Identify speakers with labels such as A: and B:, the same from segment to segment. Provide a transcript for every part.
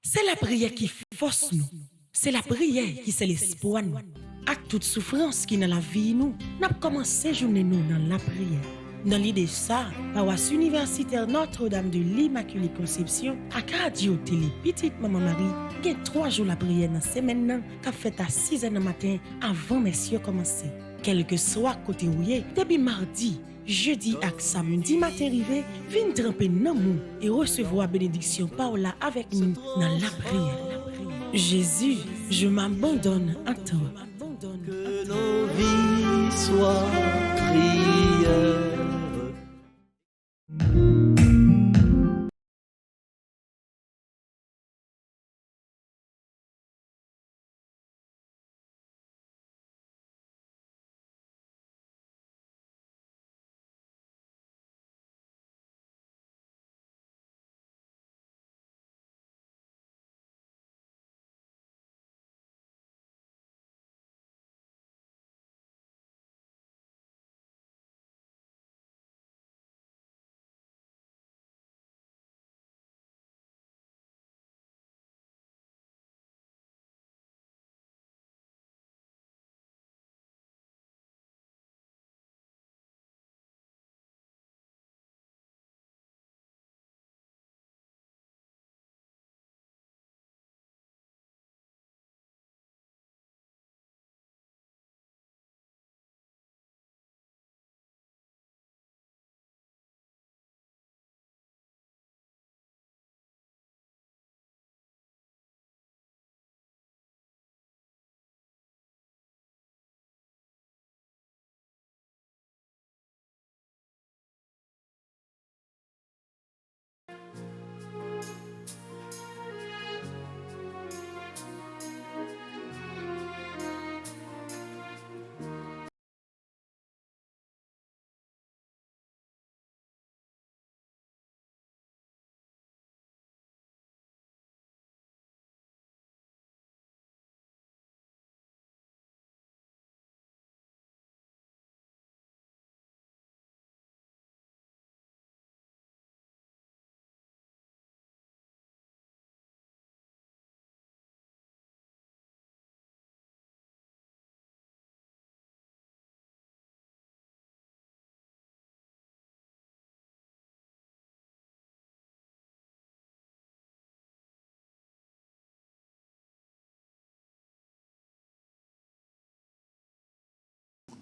A: C'est la prière qui force nous. C'est la prière qui c'est l'espoir nous. À toute souffrance qui dans la vie nous, n'a commencé journée nous dans la prière. Dans l'idée ça, paroisse universitaire Notre-Dame de l'Immaculée Conception, à radio télé Petite Maman Marie, qui est 3 jours la prière dans semaine qui a fait à 6 h du matin avant messieurs commencer. Quel que soit côté où y est, depuis mardi, jeudi et samedi matin arrivé, viens tremper dans nous et recevoir bénédiction Paola avec nous dans la prière. Jésus, je m'abandonne à toi.
B: Que nos vies soient prières.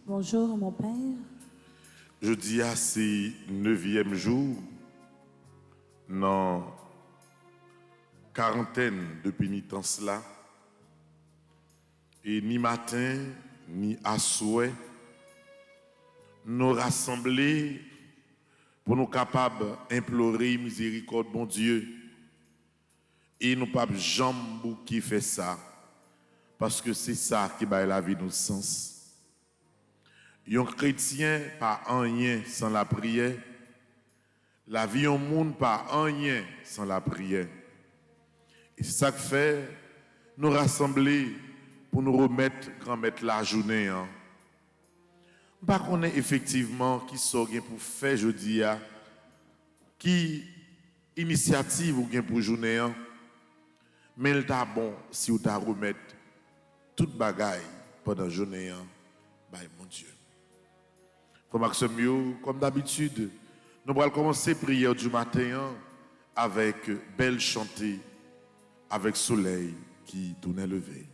C: Bonjour, mon père.
D: Jeudi à c'est 9e jour, dans quarantaine de pénitence là, et ni matin, ni à souhait, nous rassembler pour nous capables d'implorer miséricorde, bon Dieu, et nous pas jamais qui fait ça, parce que c'est ça qui va la vie nous sens. Un chrétien pas rien sans la prière. La vie au monde pas rien sans la prière. Et c'est ça que fait nous rassembler pour nous remettre la journée. Pas qu'on est effectivement qui sort pour faire jeudi qui initiative ou bien pour journée. Mais il t'a bon si vous t'a remettre toute bagaille pendant la journée. Mon Dieu. Comme d'habitude, nous allons commencer la prière du matin avec belle chantée, avec soleil qui tournait levé.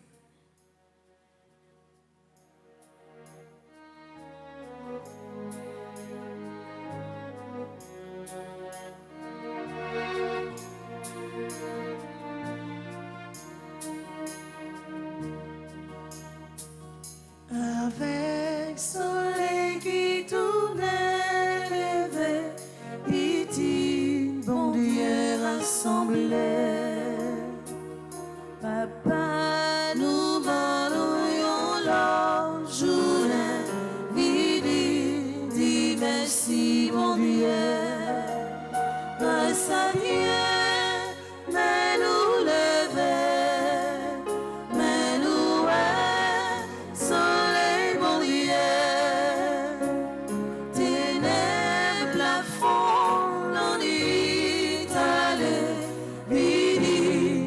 C: Avec soleil qui tournait levé, petit bon Dieu rassemblé. Papa, nous vendons la journée, vidi, dis merci bon Dieu. Grâce à Dieu, mais nous lever, mais nous soleil bon Dieu, ténèbres la fond, l'on dit allez, vidi,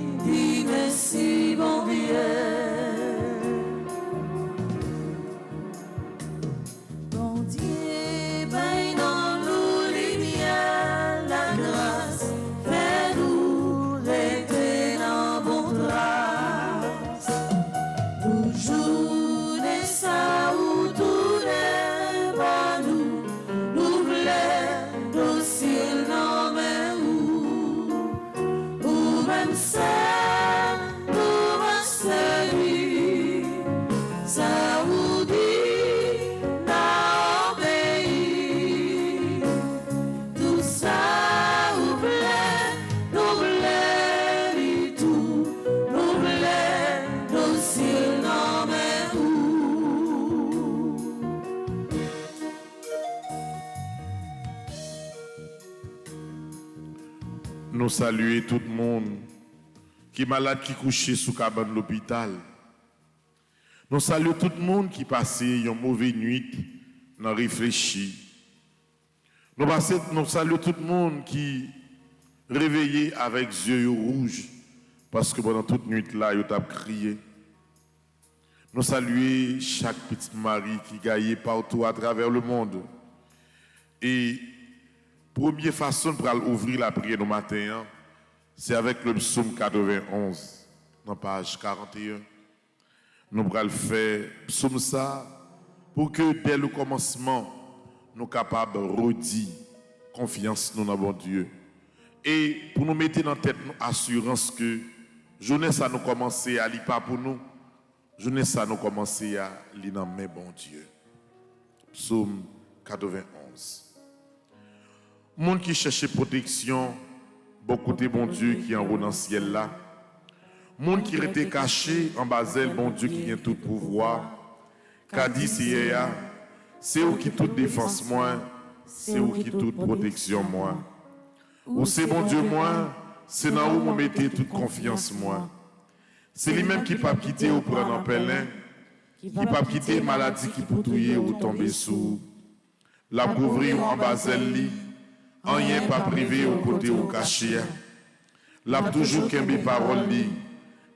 D: Nous saluons tout le monde qui est malade, qui est couché sous cabane de l'hôpital. Nous saluons tout le monde qui passe une mauvaise nuit dans réfléchi. Nous saluons tout le monde qui réveillé avec yeux rouges parce que pendant toute nuit là, il a crié. Nous saluons chaque petite Marie qui gagne partout à travers le monde. Et première façon pour ouvrir la prière du matin, c'est avec le psaume 91, dans page 41. Nous allons faire psaume ça pour que dès le commencement, nous soyons capables de redire confiance dans bon Dieu. Et pour nous mettre dans la tête l'assurance que journée ça nous commencer à lire pas pour nous, journée ça nous commencer à lire dans mes bon Dieu. Psaume 91. Monde qui cherche protection, beaucoup de bon Dieu qui en haut dans le ciel là. Monde qui était caché en bas d'elle, bon Dieu qui vient tout pouvoir. Qu'a dit c'est où qui toute défense moi, c'est où qui toute protection moi. Ou c'est bon Dieu moi, c'est dans où me mettez toute confiance moi. C'est lui-même qui pas quitter ou prendre en pèlerin, qui pas quitter maladie qui peut touiller ou tomber sous. La couvrir en bas d'elle, rien pas privé au côté ou caché. La toujours qu'aime mes paroles li.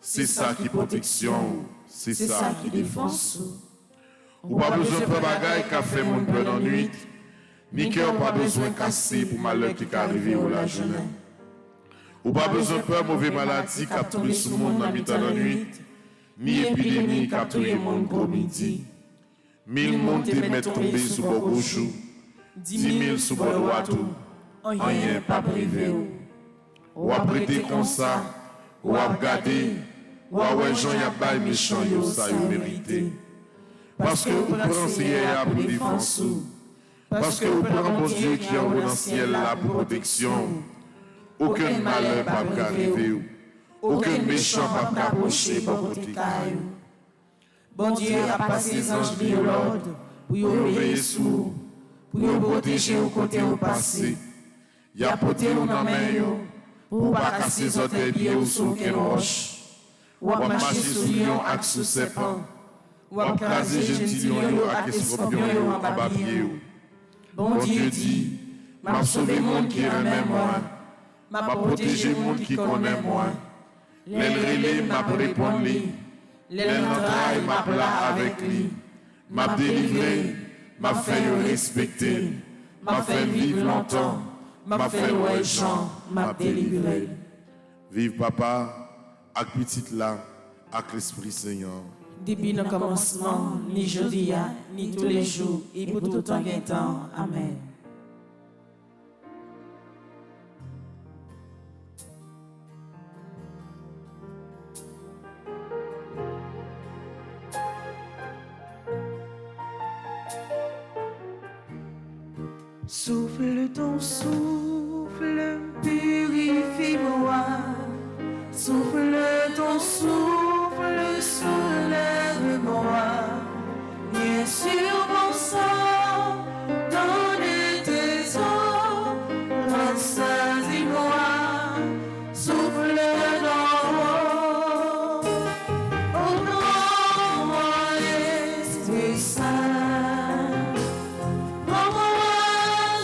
D: C'est ça qui protection, c'est ça qui défense. Ou pas besoin de bagaille qu'a fait mon peur en nuit, ni cœur pas besoin casser pour malheur qui est arrivé ou la journée. Ou pas besoin de peur mauvais maladie qu'a tué tout le monde dans mi-temps de nuit, ni épidémie qu'a tué le monde pour midi. 1000 monde te mettent tombés sous bord gauche, 10 000 sous bord droit tout, rien pas privé. Ou à prêter comme ça, ou à regarder, ou à ouais Jean Yabay méchant yo ça yo mérité. Parce que vous pensez à pour défense, parce que vous prenez bon Dieu qui envoie dans le ciel la protection. Aucun malheur pas arriver, aucun méchant pas approcher pour côté.
C: Bon Dieu a passé les anges de l'ordre pour y veiller sous, pour y protéger au côté au passé.
D: Il a porté au dans main pour pas casser les autres pieds ou sous quelle roche. Ou à marcher sous lion avec sous serpent. Ou à craser gentil lion avec scorpion en bas pied.
C: Bon Dieu dit,
D: m'a sauvé monde qui aime moi, m'a protégé monde qui connaît moi. Les relais m'a répondu lui, les entrailles m'a plat avec lui, m'a délivré, m'a fait respecter, m'a fait vivre longtemps, m'a fait ouais Jean, m'a délivré. Vive papa, avec petite là, avec l'Esprit Seigneur.
C: Depuis le commencement, ni jeudi, ni tous les jours, et pour tout temps et temps. Amen. Souffle ton souffle, purifie-moi. Souffle ton souffle, soulève-moi. Viens sur mon sang, donne tes eaux, rassasie-moi. Souffle d'en haut, ouvre-moi l'Esprit Saint. Rends-moi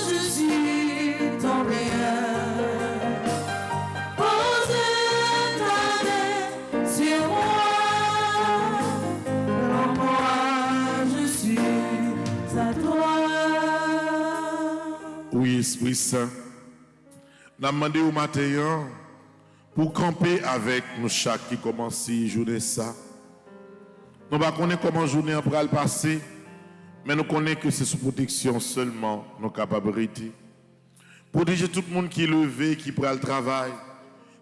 C: Jésus ton bien. Pose ta main sur moi. Rends-moi Jésus à toi.
D: Oui, Esprit Saint, nous avons demandé au matin pour camper avec nous chaque qui commence à journée ça. Nous ne connaissons pas comment journée après le passer, mais nous connaissons que c'est sous protection seulement nos capacités. Protéger tout le monde qui est levé, qui prend le travail,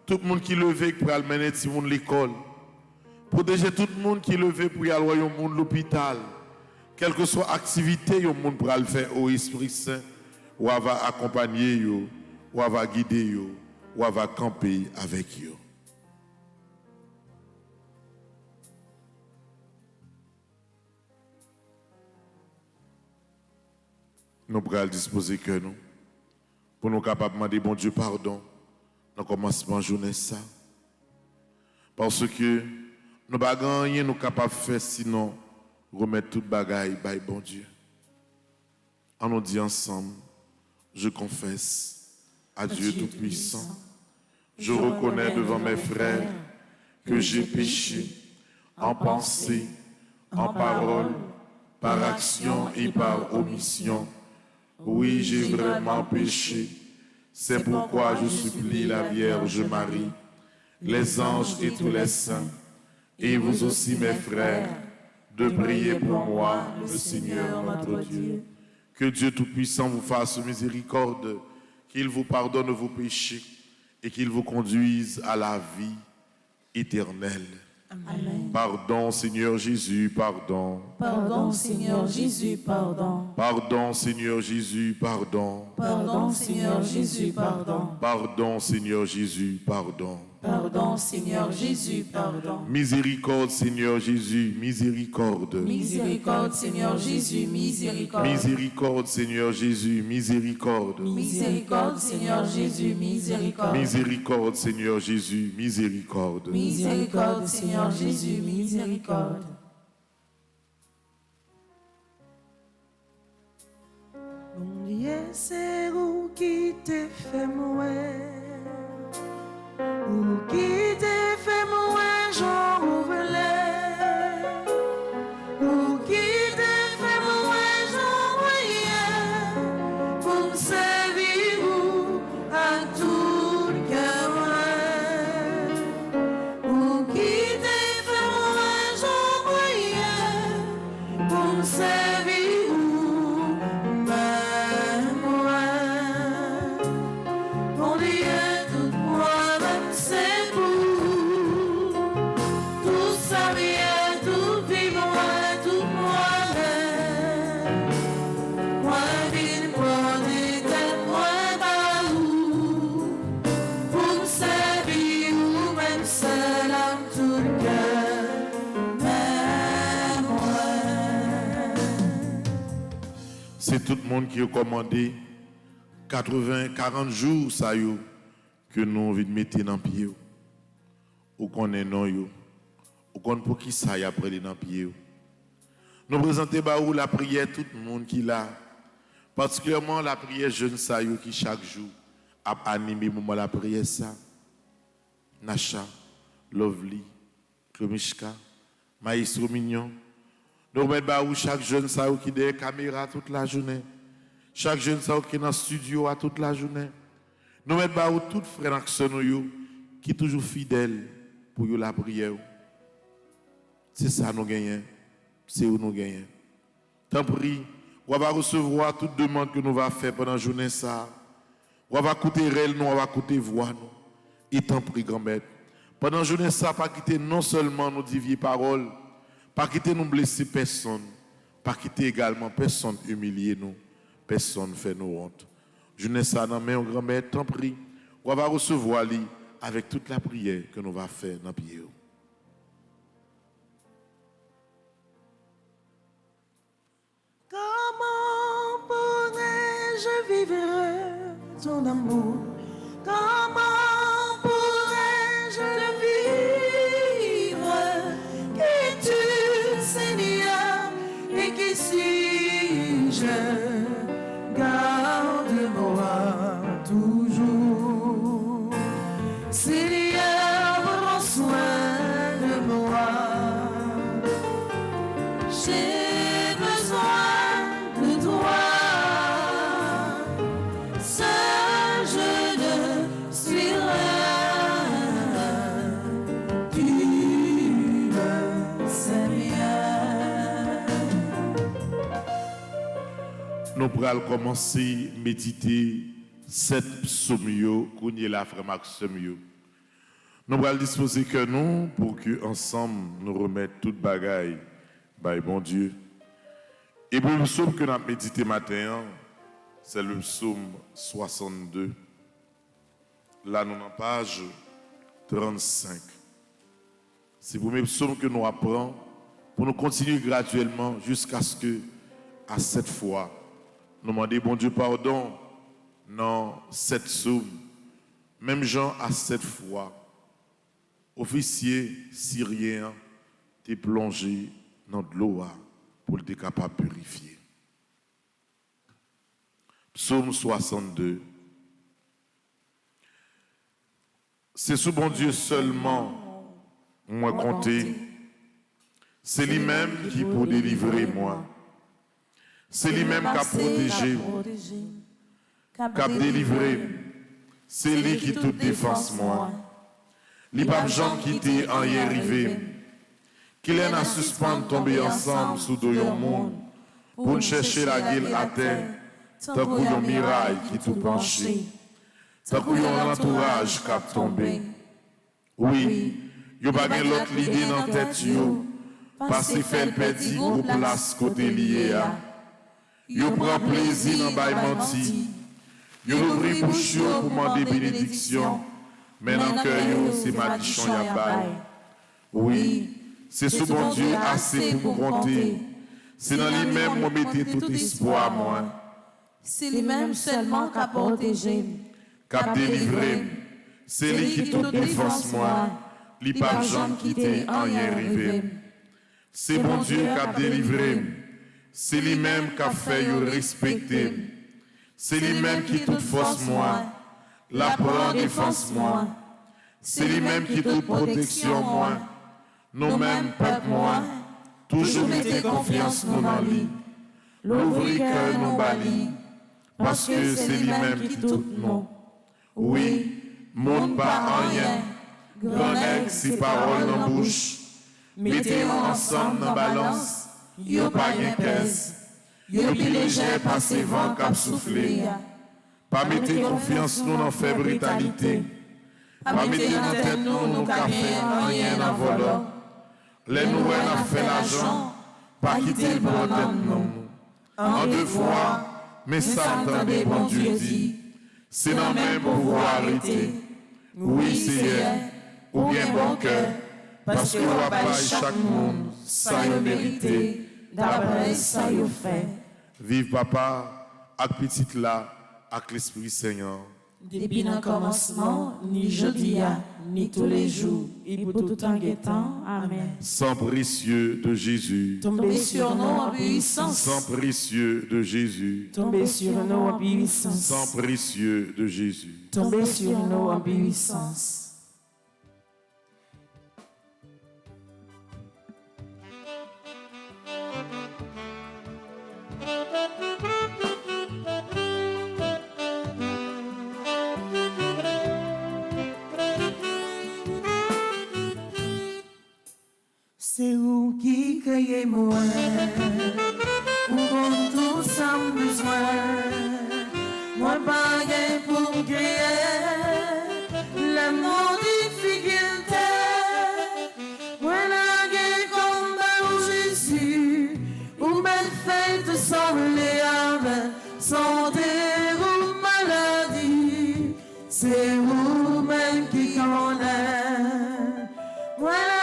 D: tout le monde qui est levé, qui prend le mener tout le monde l'école. Protéger tout le monde qui est levé pour y aller au monde l'hôpital. Quelle que soit l'activité, le monde pourra le faire au Esprit Saint, ou va accompagner, ou va guider, ou va camper avec eux. Nous pourrons disposer que nous, pour nous capables de demander bon Dieu pardon dans le commencement de journée ça. Parce que nous n'avons pas rien nous capables de faire sinon remettre toute bagaille by bon Dieu. On nous dit ensemble, je confesse à Dieu Tout-Puissant. Je reconnais devant mes frères que j'ai péché en pensée, en parole, par action et par omission. Oui, j'ai vraiment péché. C'est pourquoi je supplie la Vierge Marie, les anges et tous les saints, et vous aussi mes frères, de prier pour moi, le Seigneur notre Dieu. Que Dieu Tout-Puissant vous fasse miséricorde, qu'il vous pardonne vos péchés et qu'il vous conduise à la vie éternelle.
C: Amen.
D: Pardon, Seigneur Jésus, pardon.
C: Pardon, Seigneur Jésus, pardon.
D: Pardon, Seigneur Jésus, pardon.
C: Pardon, Seigneur Jésus, pardon.
D: Pardon, Seigneur Jésus, pardon.
C: Pardon, Seigneur Jésus, pardon.
D: Miséricorde, Seigneur Jésus, miséricorde.
C: Miséricorde, Seigneur Jésus, miséricorde.
D: Miséricorde, Seigneur Jésus, miséricorde.
C: Miséricorde, Seigneur Jésus, miséricorde.
D: Miséricorde, Seigneur Jésus, miséricorde.
C: Miséricorde, Seigneur Jésus, miséricorde.
A: Mon Dieu, c'est où qui te fait mourir. Ou qui te fait mourir, j'en ouvre-les. Ou qui te fait mourir, j'en voyais. Pour me servir à tout le cœur. Ou qui te fait mourir, j'en voyais. Pour me servir même moi. Mon Dieu, tout moi-même, c'est vous. Tout ça vient, tout vivre, tout moi-même. Moi, ville, moi, d'éternel, moi, baou. Pour me servir, ou même seul à tout le cœur. Même moi.
D: C'est tout le monde qui a commandé 40 jours ça yo, que nous envie de mettre dans pied. Ou qu'on est non yo. Ou qu'on pour qui ça y a près dans pied. Nous présentons baou la prière tout le monde qui l'a. Particulièrement la prière jeune ça yo qui chaque jour a animé moment la prière ça. Nacha, Lovely, Klomishka, Maïs Mignon. Nous mettons chaque jeune ça qui est derrière la caméra toute la journée. Chaque jeune ça qui est dans le studio à toute la journée. Nous mettons tout frère action qui est toujours fidèle pour la prière. C'est ça nous gagnons. C'est où nous gagnons. Tant pis, on va recevoir toute demande que nous va faire pendant la journée ça. On va écouter elle, nous on va écouter voix nous. Et tant pis grand-mère. Pendant la journée ça, pas quitter non seulement nos diviers paroles, pas quitter nous blesser personne, pas quitter également personne humilier nous, personne fait nous honte. Je n'ai ça dans mes grand-mère, tant pis, on va recevoir lui avec toute la prière que nous va faire dans pied.
A: Comment pourrais-je vivre ton amour? Comment pourrais-je le vivre? Qu'es-tu, Seigneur, et qui suis-je? Garde-moi toujours. Seigneur, prends soin de moi. J'ai besoin de toi. Seul je ne suis rien. Tu me sais bien.
D: Nous pourrons commencer à méditer 7 psaumes qu'on y est là, frère Maxime. Nous allons disposer que nous pour que ensemble nous remettre toute bagaille, by bon Dieu. Et pour le psaume que nous avons médité matin, c'est le psaume 62. Là, nous en page 35. C'est pour le psaume que nous apprenons pour nous continuer graduellement jusqu'à ce que, à cette fois, nous demandons bon Dieu pardon dans 7 psaumes Même Jean à 7 fois, officier syrien, t'es plongé dans de l'eau pour être capable de purifier. Psaume 62. C'est sous bon Dieu seulement, moi compter. C'est lui-même qui peut délivrer moi. C'est lui-même qui a protégé, qui a délivré. C'est lui qui toute défense moi. Li pas jambe quitter en y arriver. Qu'il en a suspendre tomber ensemble sous deux monde pour chercher la gueule à terre. Tant qu'il y a un mirail qui tout penché. Tant qu'il y a un entourage qui a tombé. Oui, il n'y a pas l'autre l'idée dans la tête. Parce que fait le petit pour place côté lié. Il prend plaisir dans le menti. Il ouvre bouche pour demander bénédiction. Mais dans le cœur, c'est malédiction y a bail. Oui, c'est sous bon Dieu assez pour compter. C'est dans lui-même qu'on mettait tout espoir, moi.
C: C'est lui-même seulement qui a protégé,
D: qui a délivré. C'est lui qui toute défense, moi. Lui pas jamais quitté en y arriver. C'est bon Dieu qui a délivré. C'est lui-même qui a fait respecter. C'est lui-même qui toute force, moi. La prend défense, moi. C'est lui-même qui toute protection, moi. Nous-mêmes, peuple, moi. Toujours mettez confiance, nous, dans lui. L'ouvrir cœur, nous, bali. Parce que c'est lui-même qui tout nous. Oui, monde pas en rien. Grand aigle, si parole dans bouche. Mettez-vous ensemble dans balance. Yo pas gain caisse. Yo plus léger par ces vents cap soufflé. Pas mettez confiance nous dans faible brutalité. Pas mettez dans tête nous café rien en volant. Les nouvelles a fait l'argent. Pas quitter le bon tête nous. En deux fois. Mais ça attendait, bon Dieu dit, c'est dans même pouvoir arrêter. Oui, c'est ou bien bon cœur, parce que on va chaque monde, ça y mérité, d'après ça y fait. Vive papa, avec petite là, avec l'Esprit Seigneur.
C: Depuis le commencement, ni jeudi, ni tous les jours, et pour tout temps et temps. Amen.
D: Sang précieux de Jésus.
C: Tombez sur nous en puissance.
D: Sang précieux de Jésus.
C: Tombez sur nous en puissance.
D: Sang précieux de Jésus.
C: Tombez sur nous en puissance. C'est vous qui créez moi, pour tout sans besoin. Moi, pas gain pour créer, l'amour difficulté. Moi, la gain comme Jésus, ou belle fête sans les santé ou maladie. C'est vous-même qui connaissez. Voilà.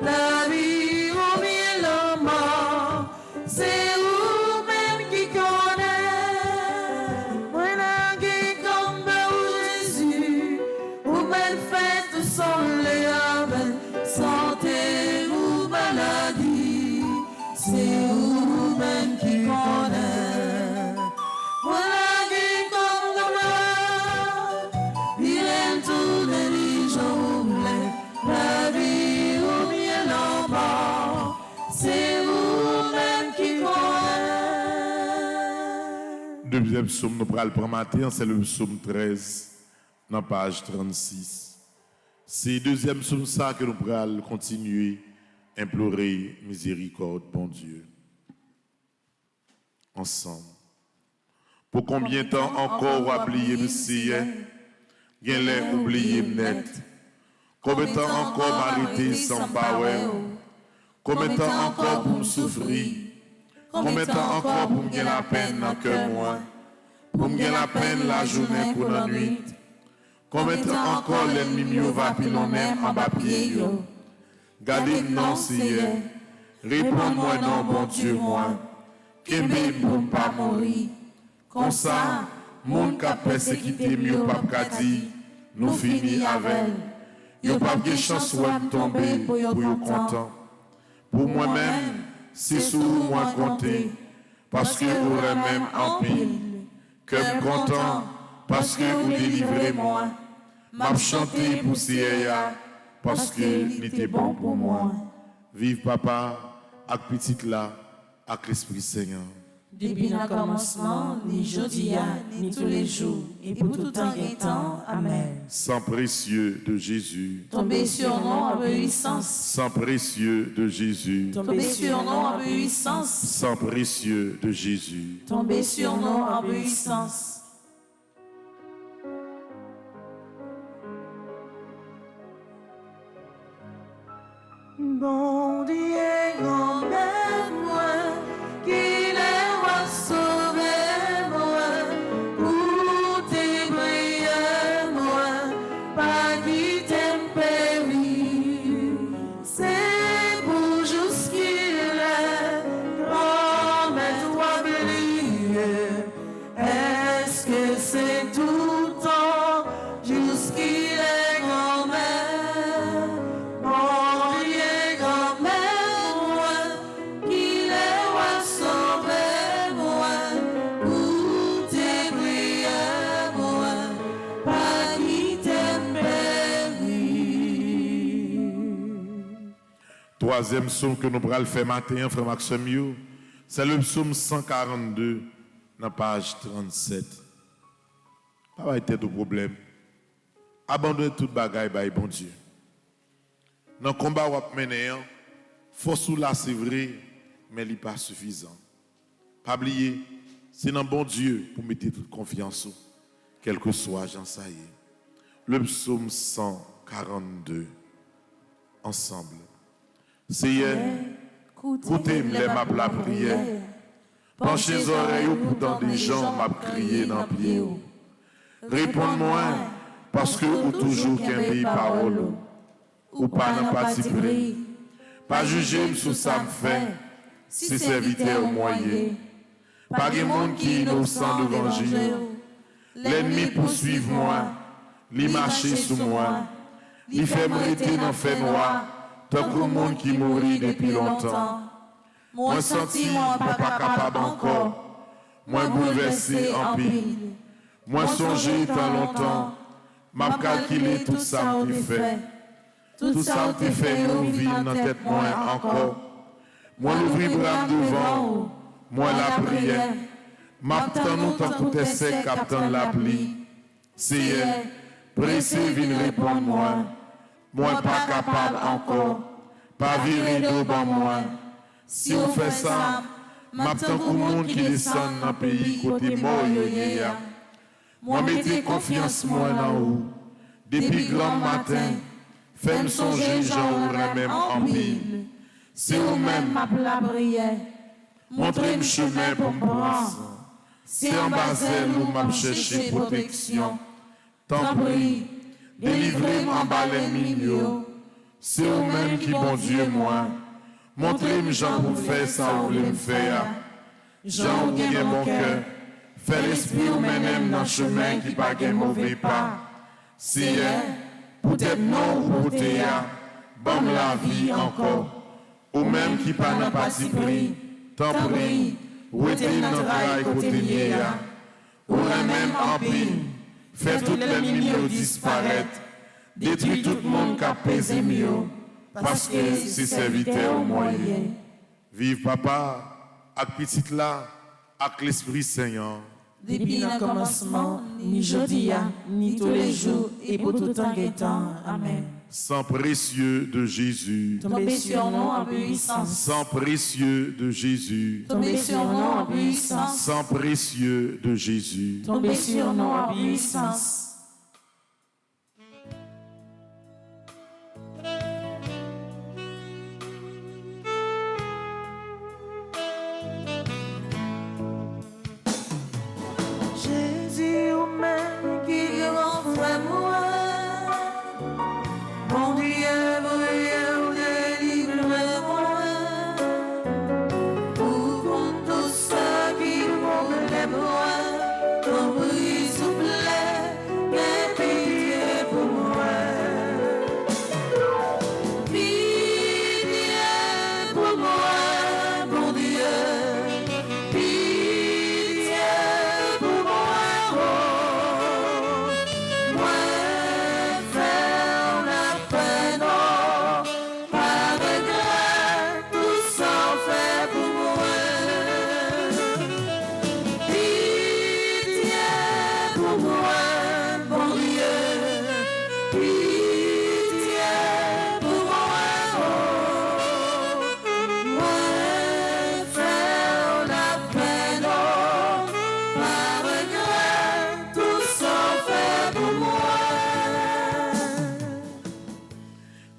C: La vie ou bien la mort, c'est vous-même qui connaissez. Voilà qui comme Jésus, ou belle fête sans les âmes, santé ou maladie, c'est vous-même qui connaissez. Voilà qui comme moi, viens tous les jours, la vie. C'est vous-même qui connaissez.
D: Deuxième psaume, nous prenons le premier matin, c'est le psaume 13, dans page 36. C'est le deuxième psaume ça que nous prenons continuer à implorer miséricorde, bon Dieu. Ensemble. Pour combien de temps encore oublier le Seigneur, bien les oublier net. Combien de temps encore m'arrêter sans power? Combien de temps encore pour me souffrir? Combien de temps encore pour me gagner la peine dans le cœur moi? Pour me gagner la peine la journée pour la nuit? Combien de temps encore l'ennemi mieux va puis l'on aime en bas pied? Gardez non, Seigneur. Réponds-moi non, bon Dieu, moi.
C: qu'aimer pour pas mourir. Comme ça, moun ka persécuté mieux pas ka dit, nous fini avec. Yo pas de chance ou de tomber pour yo content.
D: Pour moi-même, c'est sur moi compter, parce que vous même en pile. Cœur content, parce que vous délivrez moi. M'a chanté pour Sierra, parce que était bon pour moi. Vive papa, avec petite là, avec l'Esprit Seigneur.
C: Depuis le commencement, ni jeudi, ni tous les jours, et pour tout temps et temps. Amen.
D: Sang précieux de Jésus.
C: Tombez sur nous en obéissance.
D: Sang précieux de Jésus.
C: Tombez sur nous en obéissance.
D: Sang précieux de Jésus.
C: Tombez sur nous en obéissance. Bon Dieu, emmène-moi, qu'il est sauver-moi, pour tes prières, moi, pas qui t'aime périr. C'est pour jusqu'il est, promets-toi briller. Est-ce que c'est tout le temps, jusqu'il est grand-mère?
D: Troisième psaume que nous allons faire matin, frère Maxime, c'est le psaume 142, dans la page 37. Pas de tête au problème. Abandonnez toute bagaille, bon Dieu. Dans le combat où vous menez, force ou là, c'est vrai, mais il n'est pas suffisant. Pas oublier, c'est dans bon Dieu pour mettre toute confiance, quel que soit, j'en sais. Le psaume 142, ensemble. Seigneur, écoutez-moi la prière. Penchez les oreilles pour tant des gens m'a crié dans le pied. Réponds-moi, parce que ou toujours qu'un parole, ou pas dans parti pris. Pas juger sous ça me fait, si serviteur au moyen. Pas de monde qui est innocent devant Dieu. L'ennemi poursuit moi, il marche sous moi, il fait m'arrêter dans le fait noir. Tant que le monde qui mourit depuis longtemps. Moi senti, moi pas capable encore. Moi bouleversé en pile. Moi songé tant longtemps. M'a calculé tout ça que tu fais. Tout ça que tu fais nous vivre dans tête moi encore. Moi l'ouvrir bras devant. Moi la prière. M'attend nous tant que tu sec captant la pluie. Seigneur, pressé viens répondre moi. Moi pas capable encore, pas virer devant moi. Si on fait ça, m'attend au monde qui descend dans le pays côté mort yoyéa. Moi mettez confiance moi dans vous. Depuis grand matin, fais-moi songer j'en même en pile. C'est vous-même
C: la prière.
D: montrez le chemin pour me prendre. C'est en Basel où m'a cherché protection. Tant pis. Délivrez-moi en bas les milieux. C'est vous-même qui, bon Dieu, moi. Montrez-moi, Jean, pour faire ça, vous voulez me faire. Jean, ou bien mon cœur. Fais l'esprit ou même dans le chemin qui pas qu'un mauvais pas. Si, peut-être non ou peut-être, bon la vie encore. Ou même qui pas n'a pas si pris. Tant pis, ou était dans le travail côté lié. Ou même en pile. Fait tout l'ennemi disparaître, détruit tout le monde qui a pesé mieux, parce que c'est serviteur au moyen. Vive papa, avec petite là, avec l'Esprit Seigneur.
C: Depuis le commencement, ni jeudi, ni tous les jours, et pour tout temps et temps. Amen.
D: Sang précieux de Jésus.
C: Tombez sur nous en puissance.
D: Sang précieux de Jésus.
C: Tombez sur nous en puissance.
D: Sang précieux de Jésus.
C: Tombez sur nous en puissance. Jésus, au même qui renfre moi. Mon Dieu, veuillez délivrer-moi. Pour tout ça.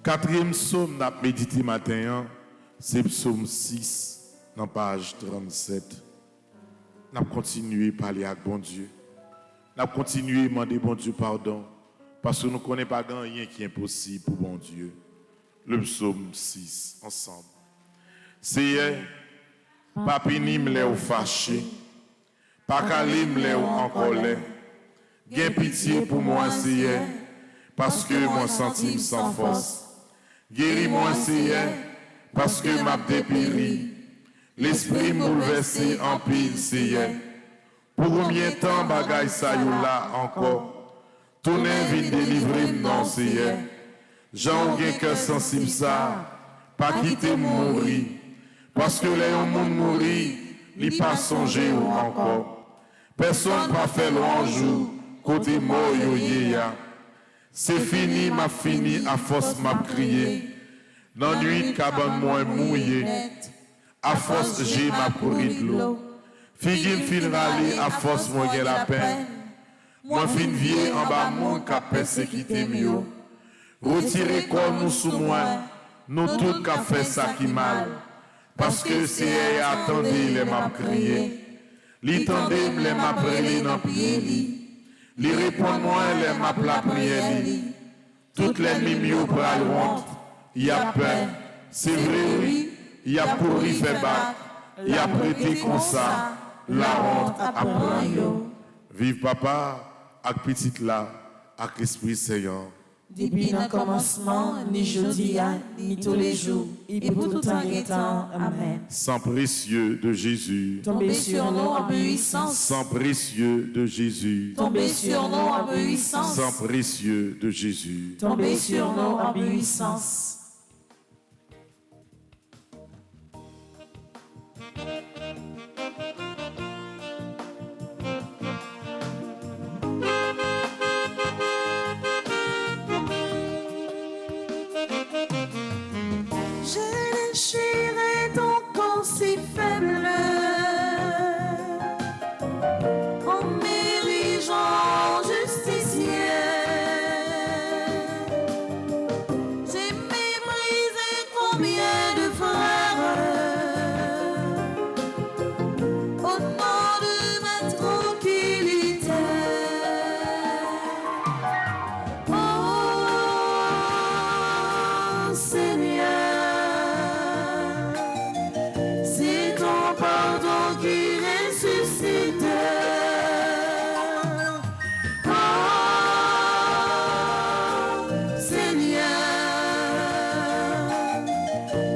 D: Quatrième psaume n'a médité matin, c'est psaume 6, dans page 37. N'a continué à parler avec bon Dieu. N'a continué à demander bon Dieu pardon. Parce que nous ne connaissons pas rien qui est impossible pour bon Dieu. Le psaume 6, ensemble. C'est pas pénible les ou fâché, pas calim les ou en colère. Gain pitié pour moi, Seigneur, parce que mon sentime sans force. Guéris-moi, Seigneur, parce que m'a dépéri. L'esprit bouleversé en pile, Seigneur. Pour combien de temps bagaille ça y là encore? Tournez vite délivrer non, Seigneur. Jean ou cœur sensible ça, pas quitter mourir. Parce que les gens mourir, ils pas songer ou encore. Personne pas fait louange côté mort ya. C'est fini, m'a fini, à force m'a crié. Dans nuit, cabane moi mouillé. À force, j'ai m'a couru de l'eau. Figure fin râler, à force, moi j'ai la peine. Moi fin vieux en bas, mon cap persécuté mieux. Retirez quoi nous sous moi, nous tout qu'a fait ça qui mal. Parce que c'est attendez les m'a crié. Li tendez les m'a brûlé dans pied li. Li répond moi les m'a la prière li. Toutes les mimios bras honte, il y a peur. C'est vrai oui, il y a pourri fait battre, il y a prêté comme ça, la honte apprend yo. Vive papa, avec petite là, avec l'esprit Seigneur.
E: Depuis le commencement, ni jeudi, ni tous les jours, et pour tout temps et temps. Amen.
D: Sang précieux de Jésus,
E: Tombez sur nous en puissance.
D: sang précieux de Jésus,
E: Tombez sur nous en puissance.
D: sang précieux de Jésus.
E: Tombez sur nous en puissance.
F: J'ai déchiré ton corps si faible en m'érigeant justicier. J'ai méprisé combien de frères au nom de ma tranquillité. Oh Seigneur, c'est ton pardon qui ressuscite. Oh Seigneur,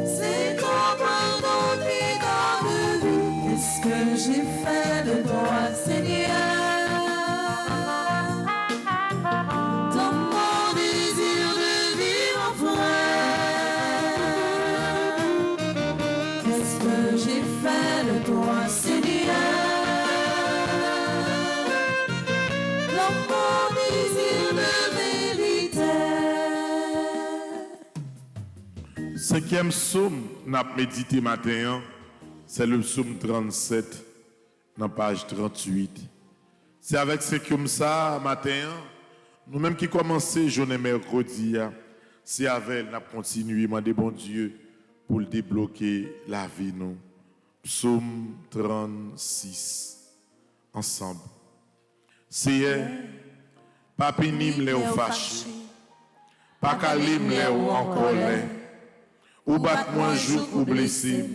F: c'est ton pardon qui donne vie. Qu'est-ce que j'ai fait de toi, Seigneur? Dans mon désir de vivre en frère, qu'est-ce que j'ai fait de toi, Seigneur? Dans mon désir de vérité.
D: Cinquième psaume, n'a médité matin, c'est le psaume 37, dans page 38. C'est avec ce comme ça, matin, nous-mêmes qui commençons journée mercredi, c'est avec nous continuer à demander bon Dieu pour le débloquer la vie nous. Psaume 36, ensemble. C'est pas pénible les ou fâché, pas calim les ou en colère, ou battre moins jour ou blessé,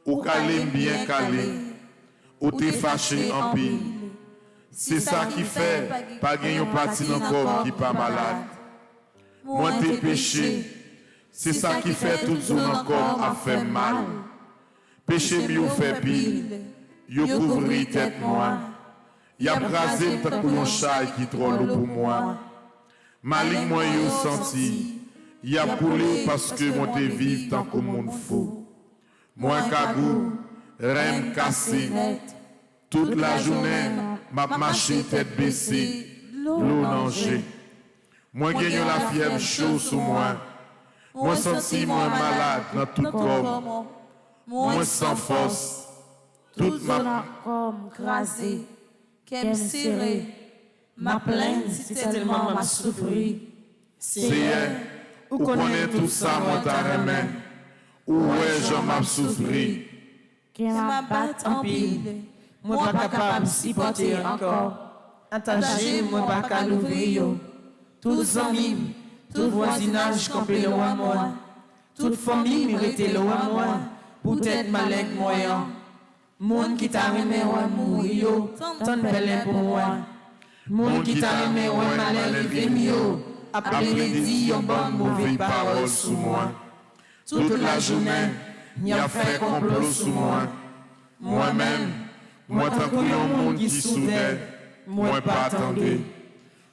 D: ou calim bien calé, ou t'es fâché en pile. C'est ça qui fait pas gagner un parti dans le corps qui pas malade. Moi t'es péché, c'est ça qui fait tout zone encore a fait mal. Péché mieux fait pile, yo couvri tête moi. Y a brasé tant que mon chat qui trop lourd pour moi. Malik moi yo senti, y a coulé parce que moi t'es vive tant que mon fou. Moi cagou, rem cassé, toute la journée m'a marché tête baissée, l'eau nangée. Moi gagne la fièvre chaud sous moi. Moi senti moi malade dans tout corps. Moi sans force. Toute ma
E: Comme crasé, qu'elle serré, ma plainte, c'est tellement m'a souffri.
D: Seigneur,
C: Ou connaît tout ça, moi ta remède. Ou ouais, je m'en souffri.
E: Qui m'a battu en pile, moi pas capable de supporter encore. Attaché, moi pas qu'à l'ouvrir. Tout amis, tout voisinage campé loin moi. Toute famille méritait loin moi. Peut-être malègue moyen. Monde qui t'a aimé ouais mourir, tant belle pour moi. Monde qui t'a aimé ouais malègue vivre. Après-midi, yon bonne mauvaise parole sous moi. Toute la journée, n'y a fait complot sous moi. Moi-même, moi tant que yon monde qui soudait, moi pas attendé.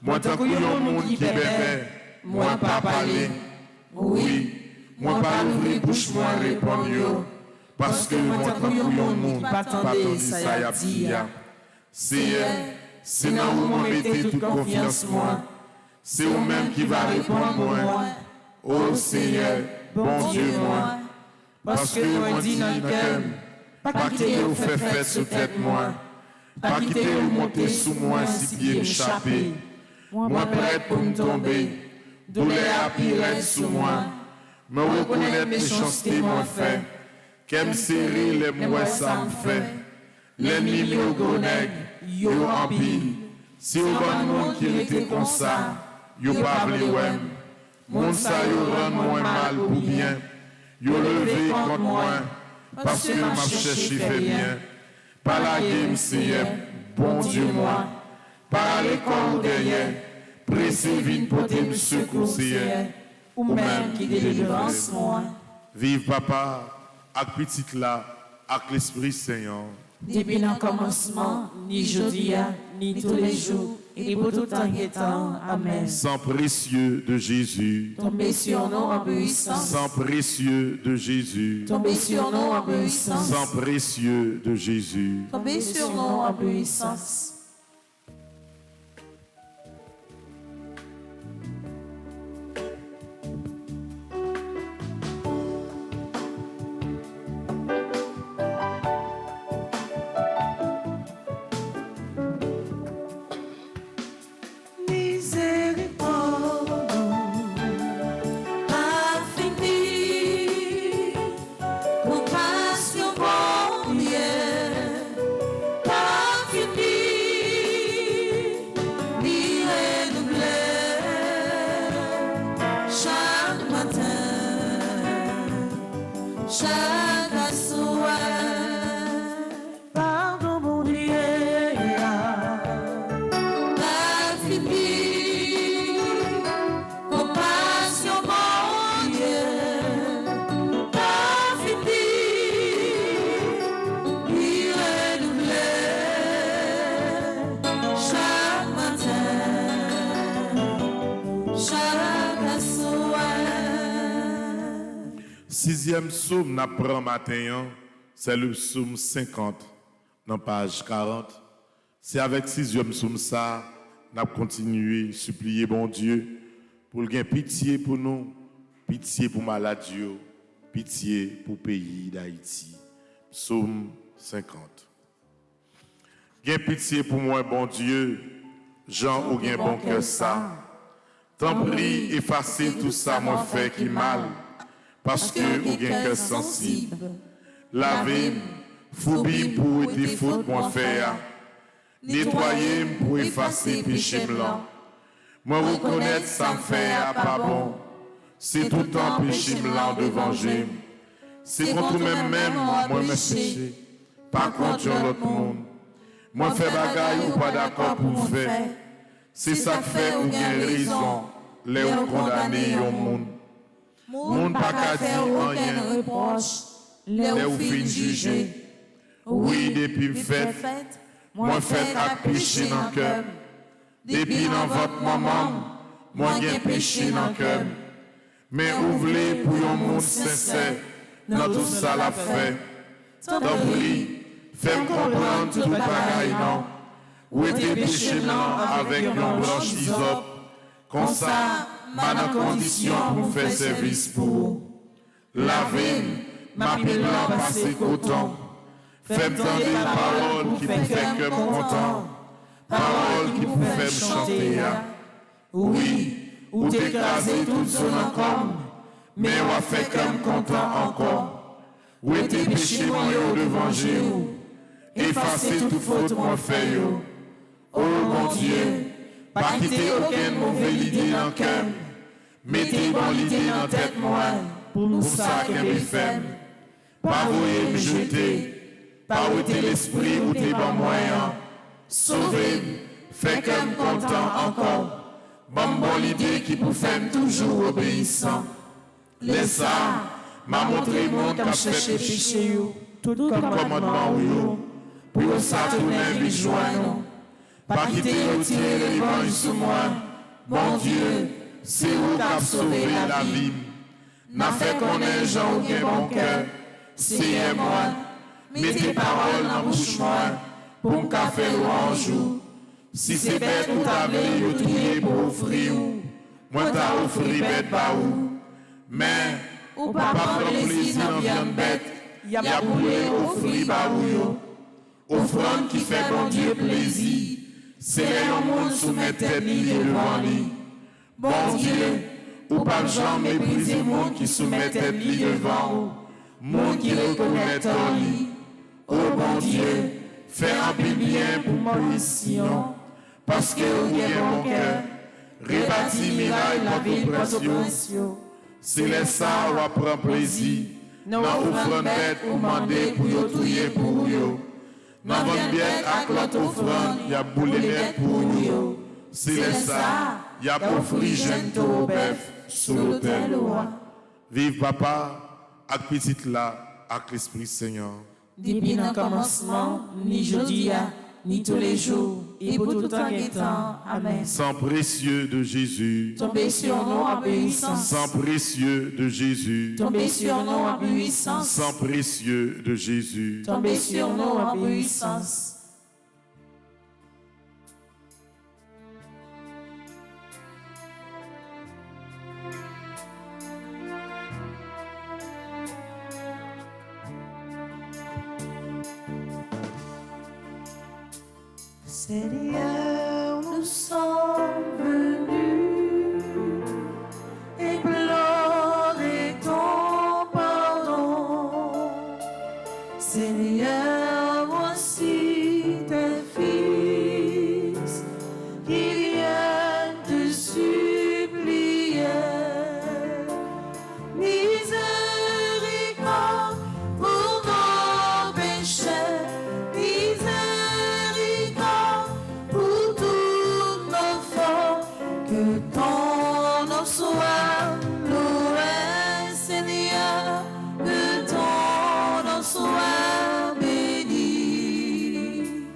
E: Moi tant que yon monde qui bébé, moi pas parler. Oui, moi pas ouvrir bouche, moi répondre yo. Parce que moi tant que yon monde qui pas attendé, ça y a dit. C'est là où moi mettez toute confiance moi. C'est vous-même qui va répondre moi. Oh Seigneur, bon Dieu moi. Parce que moi dis dans le cœur, pas quitter vous faire fête sous tête moi. Pas quitter vous monter sous moi si pied m'échapper. Moi prête pour me tomber, douleur à pire sous moi. Me reconnaître méchanceté moi fait. Qu'elle me serrer les mois ça me fait. L'ennemi au gros nègre, yo en pile. Si au bon monde qui était comme ça, yo pas vle ouais. Moun sa yo rend moins mal pour bien. Yo levé contre moi parce que m'a cherché fait bien. Par la game Seigneur, bon Dieu moi. Par l'école derrière, pressé vine pour te secours Seigneur. Ou même qui délivrance moi. Vive papa, avec petite là, avec l'Esprit Seigneur. Depuis le commencement, ni jeudi, ni tous les jours, et pour tout temps et temps. Amen.
C: Sang précieux de Jésus.
E: Tombez sur nous en puissance.
C: Sang précieux de Jésus.
E: Tombez sur nous en puissance.
C: Sang précieux de Jésus.
E: Tombez sur nous en puissance.
C: Sixième psaume n'apprend matin, c'est le psaume 50, dans page 40. C'est avec sixième psaume ça, n'a continué supplier bon Dieu pour qu'il ait pitié pour nous, pitié pour maladie, pitié pour le pays d'Haïti. Psaume 50. Gain pitié pour moi, bon Dieu, Jean ou gain bon cœur ça. Tant prie, effacez tout ça, mon fait qui mal. Parce que ou gen cœur sensible, lavez, foubi pour des fautes mon faire, nettoyez pour effacer péché blanc. Moi reconnaître ça me fait pas bon, c'est tout le temps péché blanc de venger. C'est contre moi-même, moi me péché, pas contre l'autre monde. Moi fait bagaille ou pas d'accord pour faire, c'est ça que fait ou bien raison, les ou condamner au monde. Moun pas qu'à dire rien,
E: reproche,
C: les ou fin juger. Oui, depuis fait, moi fait à péché dans le cœur. Depuis dans votre maman, moi j'ai péché dans le cœur. Mais ouvrez pour un monde sincère, dans tout ça la fait. Tant pis, fais-moi comprendre tout pareil, non. Où était péché blanc avec un blanche isope, comme ça, ma condition pour faire service pour laver, ma blanc passer coton, faire entendre des paroles qui vous fait que content, paroles qui vous fait chanter. Oui, ou t'écraser toute son encombre,
E: mais on fait comme content encore. Où était péché moi yo devant Jéhu, effacer toute faute moi fait yo. Oh mon Dieu, pas quitter aucune mauvaise idée dans le cœur, mettez bonne idée dans la tête moi, pour ça qu'elle est faible. Pas voyer me jeter, pas ôter l'esprit ou tes bons moyens. Sauvez, fait comme content encore. Bon l'idée qui pour faire toujours obéissant. Laisse ça, m'a montré mon cap chercher péché yo, tout commandement ou yo, pour ça tourner vie joie non. Pas quitter retirer l'évangile sur moi. Mon Dieu, c'est où qu'a sauvé la vie. N'a fait connaître gens ou bien bon cœur. C'est moi, mettez paroles dans la bouche moi, pour me faire louange. Si c'est bête ou t'as voulu trier pour offrir, moi t'as offert bête pas où. Mais, ou pas prendre plaisir en viande bête, y'a voulu offrir pas où. Offrande qui fait bon Dieu plaisir, c'est le monde soumet tête devant lui. Bon Dieu, ou pas jamais mépriser le monde qui soumet tête devant vous. Monde qui reconnaît en lui. Oh bon Dieu, fais un peu bien pour ma mission. Parce que vous avez mon cœur, rebâti miraille la ville précieux. C'est les ça ou apprend plaisir. Dans offrande bête ou mandé pour yo touyer pour yo. Dans votre bien avec l'autre offrande, y a boulé net pour yo. C'est les ça, y a pour offrir jeune taureau bœuf sur l'autel. Vive papa. Avec petit là, avec l'Esprit Seigneur.
F: Depuis le commencement, ni jeudi, ni tous les jours, et pour tout temps et temps. Amen.
D: Sang précieux de Jésus.
F: Tombez sur nous en puissance.
D: Sang précieux de Jésus.
F: Tombez sur nous en puissance.
D: Sang précieux de Jésus.
F: Tombez sur nous en puissance. Seigneur, nous sommes venus implorer ton pardon. Seigneur, voici tes fils qui viennent te supplier. Miséricorde pour nos péchés. Que ton nom soit loué, Seigneur, que ton nom soit béni.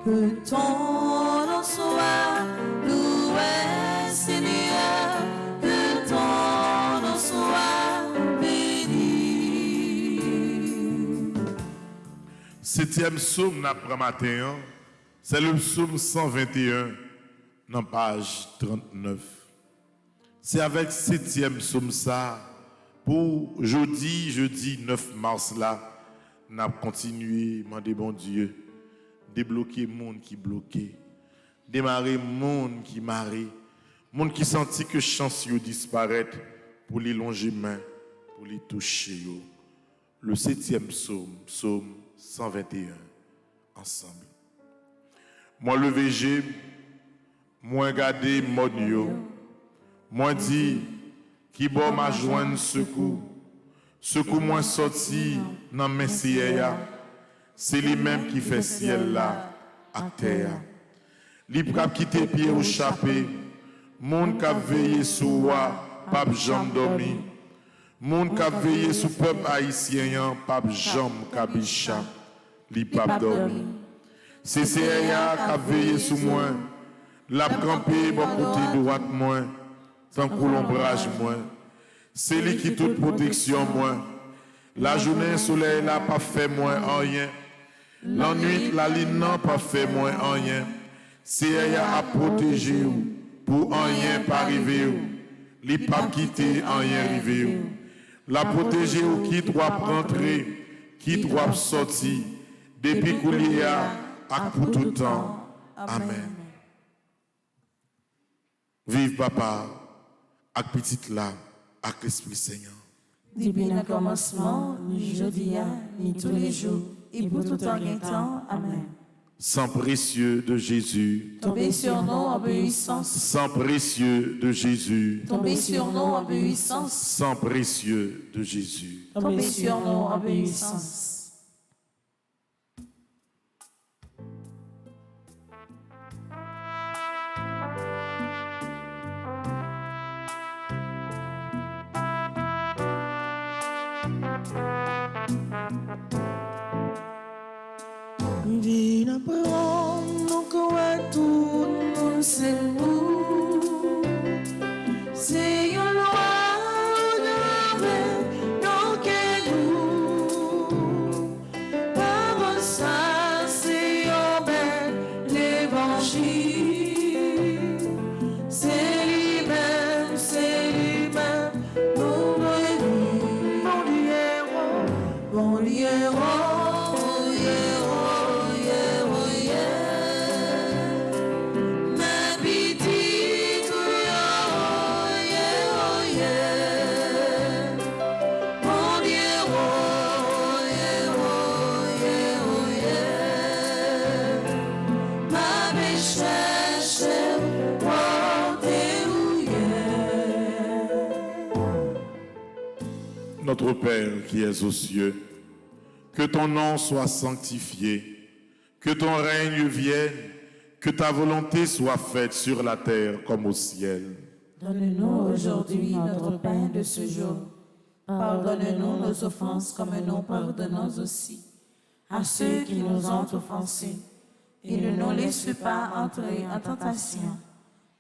F: Que ton nom soit loué, Seigneur, que ton nom soit béni.
D: Septième psaume n'a matin, c'est le psaume 121. Dans page 39. C'est avec septième psaume ça, pour jeudi 9 mars là, nous avons continué, demander bon Dieu, débloquer le monde qui bloqué, démarrer le monde qui marre, monde qui sentit que chance yo disparaît pour les longer main, pour les toucher yo. Le septième psaume, psaume 121, ensemble. Moi le VG, moi gardé mon yo, moi dit qui bon m'a joindre secours moi sorti dans mes ciel, c'est lui-même qui fait ciel là à terre. Li pral quitter pied au chapé, monde qui veillé sur roi, pape jambe dormi. Monde qui veillé sur peuple haïtien, pape jambe kabicha, li pape dormi. C'est Seigneur qui veillé sur moi. La campé, bon côté droite moi, tant que l'ombrage moi. C'est lui qui toute protection moi. La journée soleil n'a pas fait moins rien. La nuit la lune n'a pas fait moins rien. C'est elle a protégé pour rien pas arriver. Les pas quitter rien arriver. La protéger ou qui doit rentrer, qui doit sortir depuis qu'il y a pour tout temps. Amen. Vive papa, avec petite là, avec l'Esprit Seigneur.
F: Depuis le commencement, ni jeudi, ni tous les jours, et pour tout en temps. Amen.
D: Sang précieux de Jésus,
F: Tombez sur nous en obéissance.
D: sang précieux de Jésus,
F: Tombez sur nous en obéissance.
D: sang précieux de Jésus.
F: Tombez sur nous en obéissance.
A: Viens prendre nous connaît tout nous c'est nous.
F: C'est une loi donc nous. Par ça, c'est un bel évangile. C'est lui-même, nous venons. Bon héros.
D: Notre Père qui es aux cieux, que ton nom soit sanctifié, que ton règne vienne, que ta volonté soit faite sur la terre comme au ciel.
F: Donne-nous aujourd'hui notre pain de ce jour. Pardonne-nous nos offenses comme nous pardonnons aussi à ceux qui nous ont offensés. Et ne nous laisse pas entrer en tentation,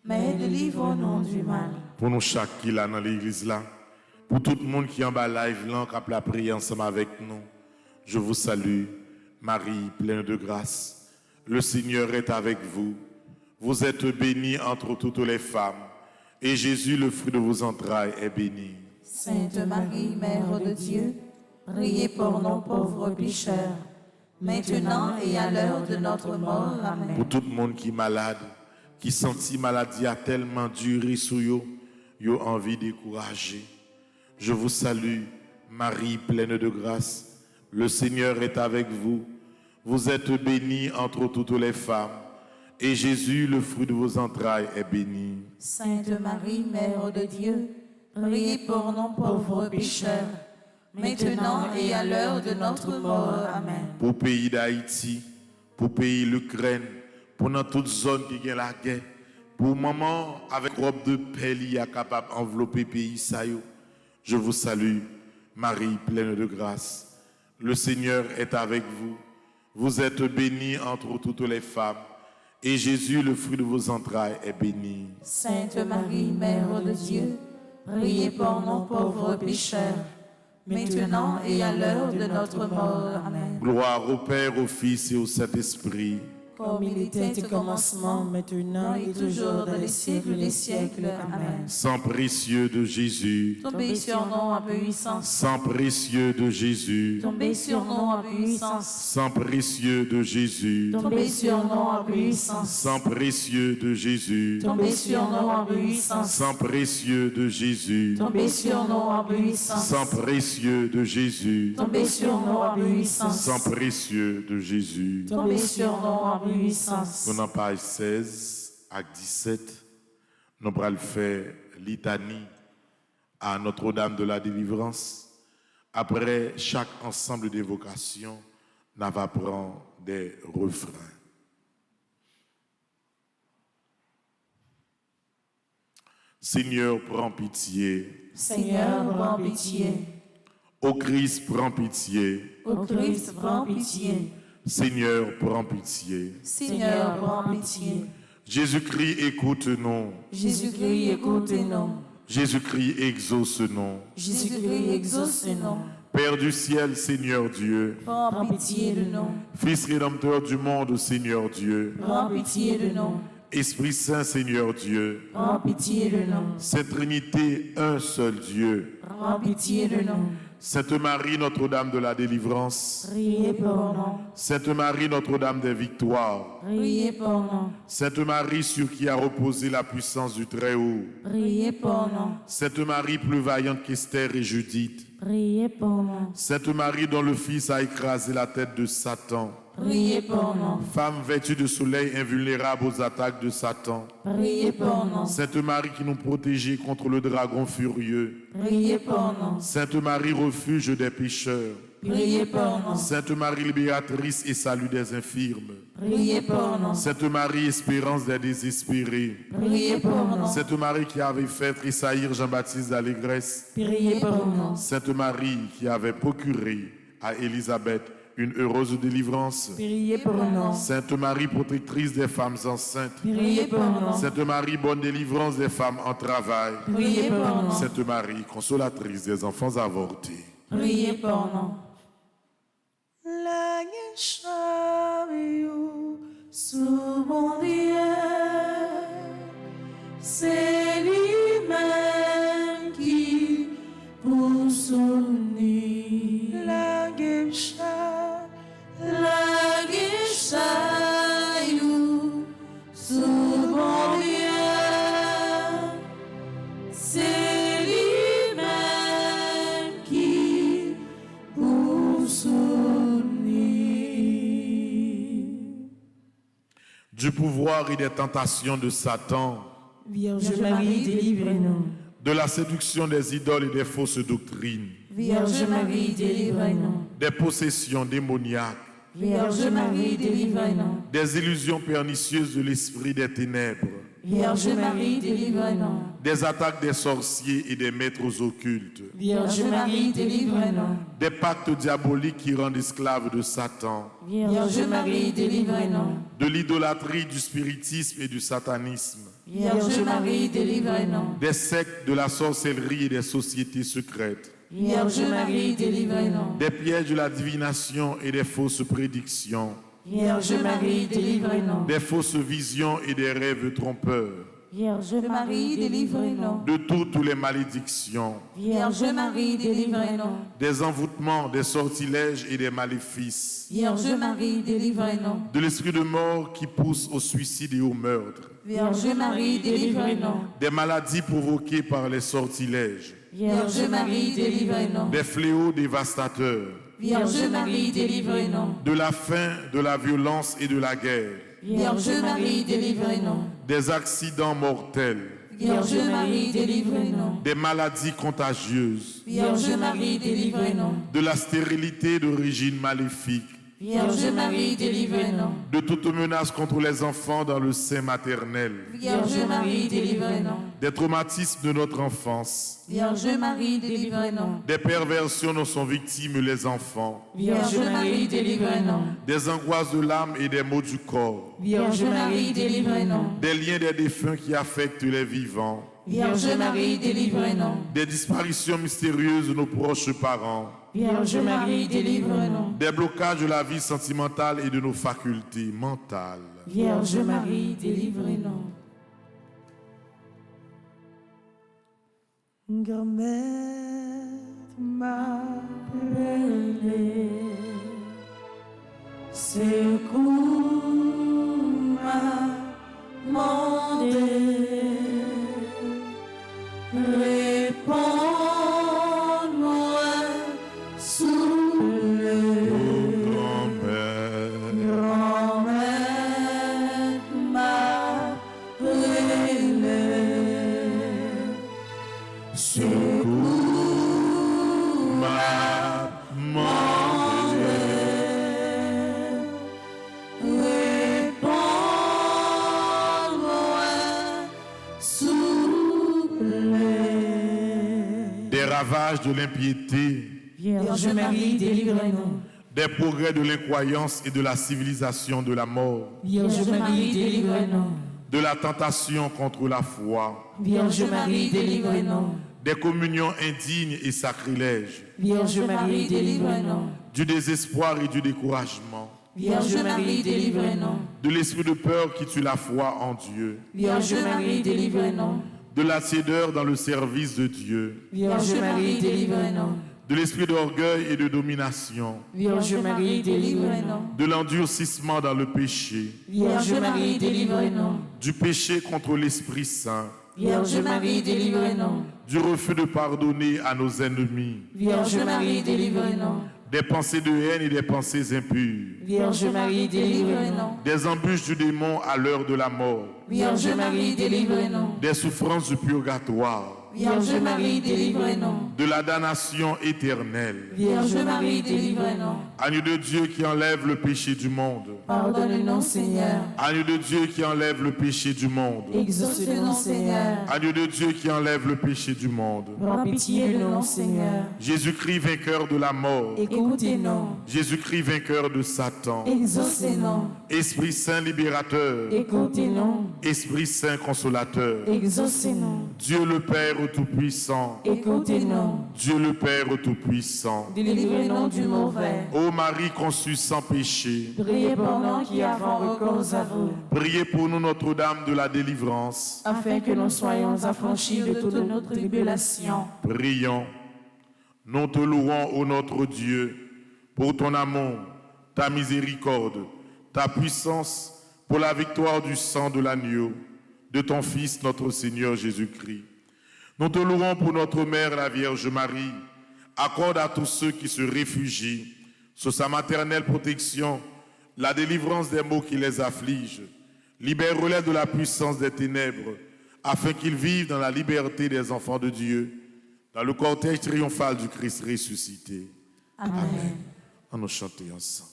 F: mais délivre-nous du mal.
D: Pour nous chaque qui là dans l'église là, pour tout le monde qui est en bas live là, qui a la prière ensemble avec nous, je vous salue, Marie, pleine de grâce. Le Seigneur est avec vous. Vous êtes bénie entre toutes les femmes, et Jésus, le fruit de vos entrailles, est béni.
F: Sainte Marie, Mère de Dieu, priez pour nous pauvres pécheurs, maintenant et à l'heure de notre mort. Amen.
D: Pour tout le monde qui est malade, qui sentit maladie a tellement duré sur eux, yo envie de décourager. Je vous salue, Marie, pleine de grâce. Le Seigneur est avec vous. Vous êtes bénie entre toutes les femmes, et Jésus, le fruit de vos entrailles, est béni.
F: Sainte Marie, Mère de Dieu, priez pour nous pauvres pécheurs, maintenant et à l'heure de notre mort. Amen.
D: Pour le pays d'Haïti, pour le pays de l'Ukraine, pour dans toute zone qui a la guerre, pour maman avec robe de pelle capable d'envelopper le pays, je vous salue, Marie, pleine de grâce. Le Seigneur est avec vous. Vous êtes bénie entre toutes les femmes, et Jésus, le fruit de vos entrailles, est béni.
F: Sainte Marie, Mère de Dieu, priez pour nous pauvres pécheurs, maintenant et à l'heure de notre mort. Amen.
D: Gloire au Père, au Fils et au Saint-Esprit.
F: Comme il était au commencement, maintenant et toujours dans les siècles des siècles. Amen.
D: Sang précieux de Jésus,
F: Tombez sur nous en puissance.
D: sang précieux de Jésus,
F: Tombez sur nous en puissance.
D: sang précieux de Jésus,
F: Tombez sur nous en puissance.
D: sang précieux de Jésus,
F: Tombez sur nous en puissance.
D: sang précieux de Jésus,
F: Tombez sur nous en puissance.
D: sang précieux de Jésus,
F: Tombez sur nous en puissance.
D: sang précieux de Jésus.
F: Tombez sur nous en puissance.
D: Nous dans page 16 à 17, nous allons faire litanie à Notre-Dame de la Délivrance. Après chaque ensemble d'évocations, nous allons prendre des refrains. Seigneur, prends pitié.
F: Seigneur, prends pitié.
D: Ô Christ, prends pitié.
F: Ô Christ, prends pitié.
D: Seigneur, prends pitié.
F: Seigneur, prends pitié.
D: Jésus-Christ, écoute-nous.
F: Jésus-Christ, écoute-nous.
D: Jésus-Christ, exauce-nous.
F: Jésus-Christ, exauce-nous.
D: Père du ciel, Seigneur Dieu.
F: Prends pitié de nous.
D: Fils rédempteur du monde, Seigneur Dieu.
F: Prends pitié de nous.
D: Esprit Saint, Seigneur Dieu.
F: Prends pitié de nous.
D: Sainte Trinité, un seul Dieu.
F: Prends pitié de nous.
D: Sainte Marie, Notre-Dame de la délivrance.
F: Priez pour nous.
D: Sainte Marie, Notre-Dame des victoires.
F: Priez pour nous.
D: Sainte Marie, sur qui a reposé la puissance du Très-Haut.
F: Priez pour nous.
D: Sainte Marie, plus vaillante qu'Esther et Judith.
F: Priez pour nous.
D: Sainte Marie, dont le Fils a écrasé la tête de Satan.
F: Priez pour nous.
D: Femme vêtue de soleil, invulnérable aux attaques de Satan.
F: Priez pour nous.
D: Sainte Marie qui nous protégeait contre le dragon furieux.
F: Priez pour nous.
D: Sainte Marie, refuge des pécheurs.
F: Priez pour nous.
D: Sainte Marie, libératrice et salut des infirmes.
F: Priez pour nous.
D: Sainte Marie, espérance des désespérés.
F: Priez pour nous.
D: Sainte Marie qui avait fait tressaillir Jean-Baptiste d'allégresse.
F: Priez pour nous.
D: Sainte Marie qui avait procuré à Élisabeth une heureuse délivrance.
F: Priez pour nous.
D: Sainte Marie, protectrice des femmes enceintes.
F: Priez pour nous.
D: Sainte Marie, bonne délivrance des femmes en travail.
F: Priez pour nous.
D: Sainte Marie, consolatrice des enfants avortés.
F: Priez pour nous.
A: La guéchariou
F: Sous mon Dieu, c'est lui-même qui vous sourit.
A: la guécha
F: La guéchaillou, sous mon Dieu, c'est lui-même qui vous sourit.
D: Du pouvoir et des tentations de Satan,
F: Vierge Marie, délivre-nous.
D: de la séduction des idoles et des fausses doctrines,
F: Vierge Marie, délivre-nous.
D: des possessions démoniaques,
F: Vierge Marie, délivre-nous.
D: des illusions pernicieuses de l'esprit des ténèbres,
F: Vierge Marie, délivre-nous.
D: des attaques des sorciers et des maîtres occultes,
F: Vierge Marie, délivre-nous.
D: des pactes diaboliques qui rendent esclaves de Satan,
F: Vierge Marie, délivre-nous.
D: de l'idolâtrie, du spiritisme et du satanisme,
F: Vierge Marie, délivre-nous.
D: des sectes, de la sorcellerie et des sociétés secrètes,
F: Vierge Marie, délivre-nous.
D: des pièges de la divination et des fausses prédictions,
F: Vierge Marie, délivre-nous.
D: des fausses visions et des rêves trompeurs,
F: Vierge Marie, délivre-nous.
D: de toutes les malédictions,
F: Vierge Marie, délivre-nous.
D: des envoûtements, des sortilèges et des maléfices,
F: Vierge Marie, délivre-nous.
D: de l'esprit de mort qui pousse au suicide et au meurtre,
F: Vierge Marie, délivre-nous.
D: des maladies provoquées par les sortilèges,
F: Vierge Marie, délivre-nous.
D: des fléaux dévastateurs,
F: Vierge Marie, délivre-nous.
D: de la faim, de la violence et de la guerre,
F: Vierge Marie, délivre-nous.
D: des accidents mortels,
F: Vierge Marie, délivre-nous.
D: des maladies contagieuses,
F: Vierge Marie, délivre-nous.
D: de la stérilité d'origine maléfique,
F: Vierge Marie, délivre-nous.
D: de toute menace contre les enfants dans le sein maternel,
F: Vierge Marie, délivre-nous.
D: des traumatismes de notre enfance,
F: Vierge Marie, délivre-nous.
D: des perversions dont sont victimes les enfants,
F: Vierge Marie, délivre-nous.
D: des angoisses de l'âme et des maux du corps,
F: Vierge Marie, délivre-nous.
D: des liens des défunts qui affectent les vivants,
F: Vierge Marie, délivre-nous.
D: des disparitions mystérieuses de nos proches parents,
F: Vierge Marie, délivre-nous.
D: des blocages de la vie sentimentale et de nos facultés mentales.
F: Vierge Marie, délivre-nous.
A: grand-mère m'a
F: Secours m'a mandé. Réponds-moi sous le grand-mère m'a relé. Secours m'a mandé. Réponds-moi sous le
D: Des ravages de l'impiété,
F: Vierge Marie, délivre-nous.
D: des progrès de l'incroyance et de la civilisation de la mort,
F: Vierge Marie, délivre-nous.
D: de la tentation contre la foi,
F: Vierge Marie, délivre-nous.
D: des communions indignes et sacrilèges,
F: Vierge Marie, délivre-nous.
D: du désespoir et du découragement,
F: Vierge Marie, délivre-nous.
D: de l'esprit de peur qui tue la foi en Dieu,
F: Vierge Marie, délivre-nous.
D: de la tiédeur dans le service de Dieu,
F: Vierge Marie, délivre-nous.
D: de l'esprit d'orgueil et de domination,
F: Vierge Marie, délivre-nous.
D: de l'endurcissement dans le péché,
F: Vierge Marie, délivre-nous.
D: du péché contre l'Esprit Saint,
F: Vierge Marie, délivre-nous.
D: du refus de pardonner à nos ennemis,
F: Vierge Marie, délivre-nous.
D: des pensées de haine et des pensées impures,
F: Vierge Marie, délivre-nous.
D: des embûches du démon à l'heure de la mort,
F: Vierge Marie, délivre-nous.
D: des souffrances du purgatoire,
F: Vierge Marie, délivre-nous.
D: de la damnation éternelle.
F: Vierge Marie, délivre-nous.
D: Agneau de Dieu qui enlève le péché du monde.
F: Pardonne-nous, Seigneur.
D: Agneau de Dieu qui enlève le péché du monde.
F: Exauce-nous, Seigneur.
D: Agneau de Dieu qui enlève le péché du monde.
F: Prends pitié de nous, Seigneur.
D: Jésus-Christ vainqueur de la mort.
F: Écoutez-nous.
D: Jésus-Christ vainqueur de Satan.
F: Exaucez-nous.
D: Esprit Saint libérateur.
F: Écoutez-nous.
D: Esprit Saint consolateur.
F: Exaucez-nous.
D: Dieu le Père Tout-Puissant.
F: Écoutez-nous.
D: Dieu le Père Tout-Puissant.
F: Délivrez-nous du mauvais.
D: Ô Marie conçue sans péché,
F: Priez pour nous qui avons recours à vous,
D: priez pour nous Notre-Dame de la délivrance.
F: afin que nous soyons affranchis de toute notre tribulation.
D: Prions. Nous te louons, ô notre Dieu, pour ton amour, ta miséricorde, ta puissance, pour la victoire du sang de l'agneau, de ton Fils, notre Seigneur Jésus-Christ. Nous te louons pour notre Mère, la Vierge Marie. Accorde à tous ceux qui se réfugient sous sa maternelle protection la délivrance des maux qui les affligent. Libère-les de la puissance des ténèbres, afin qu'ils vivent dans la liberté des enfants de Dieu, dans le cortège triomphal du Christ ressuscité.
F: Amen.
D: On nous chanter ensemble.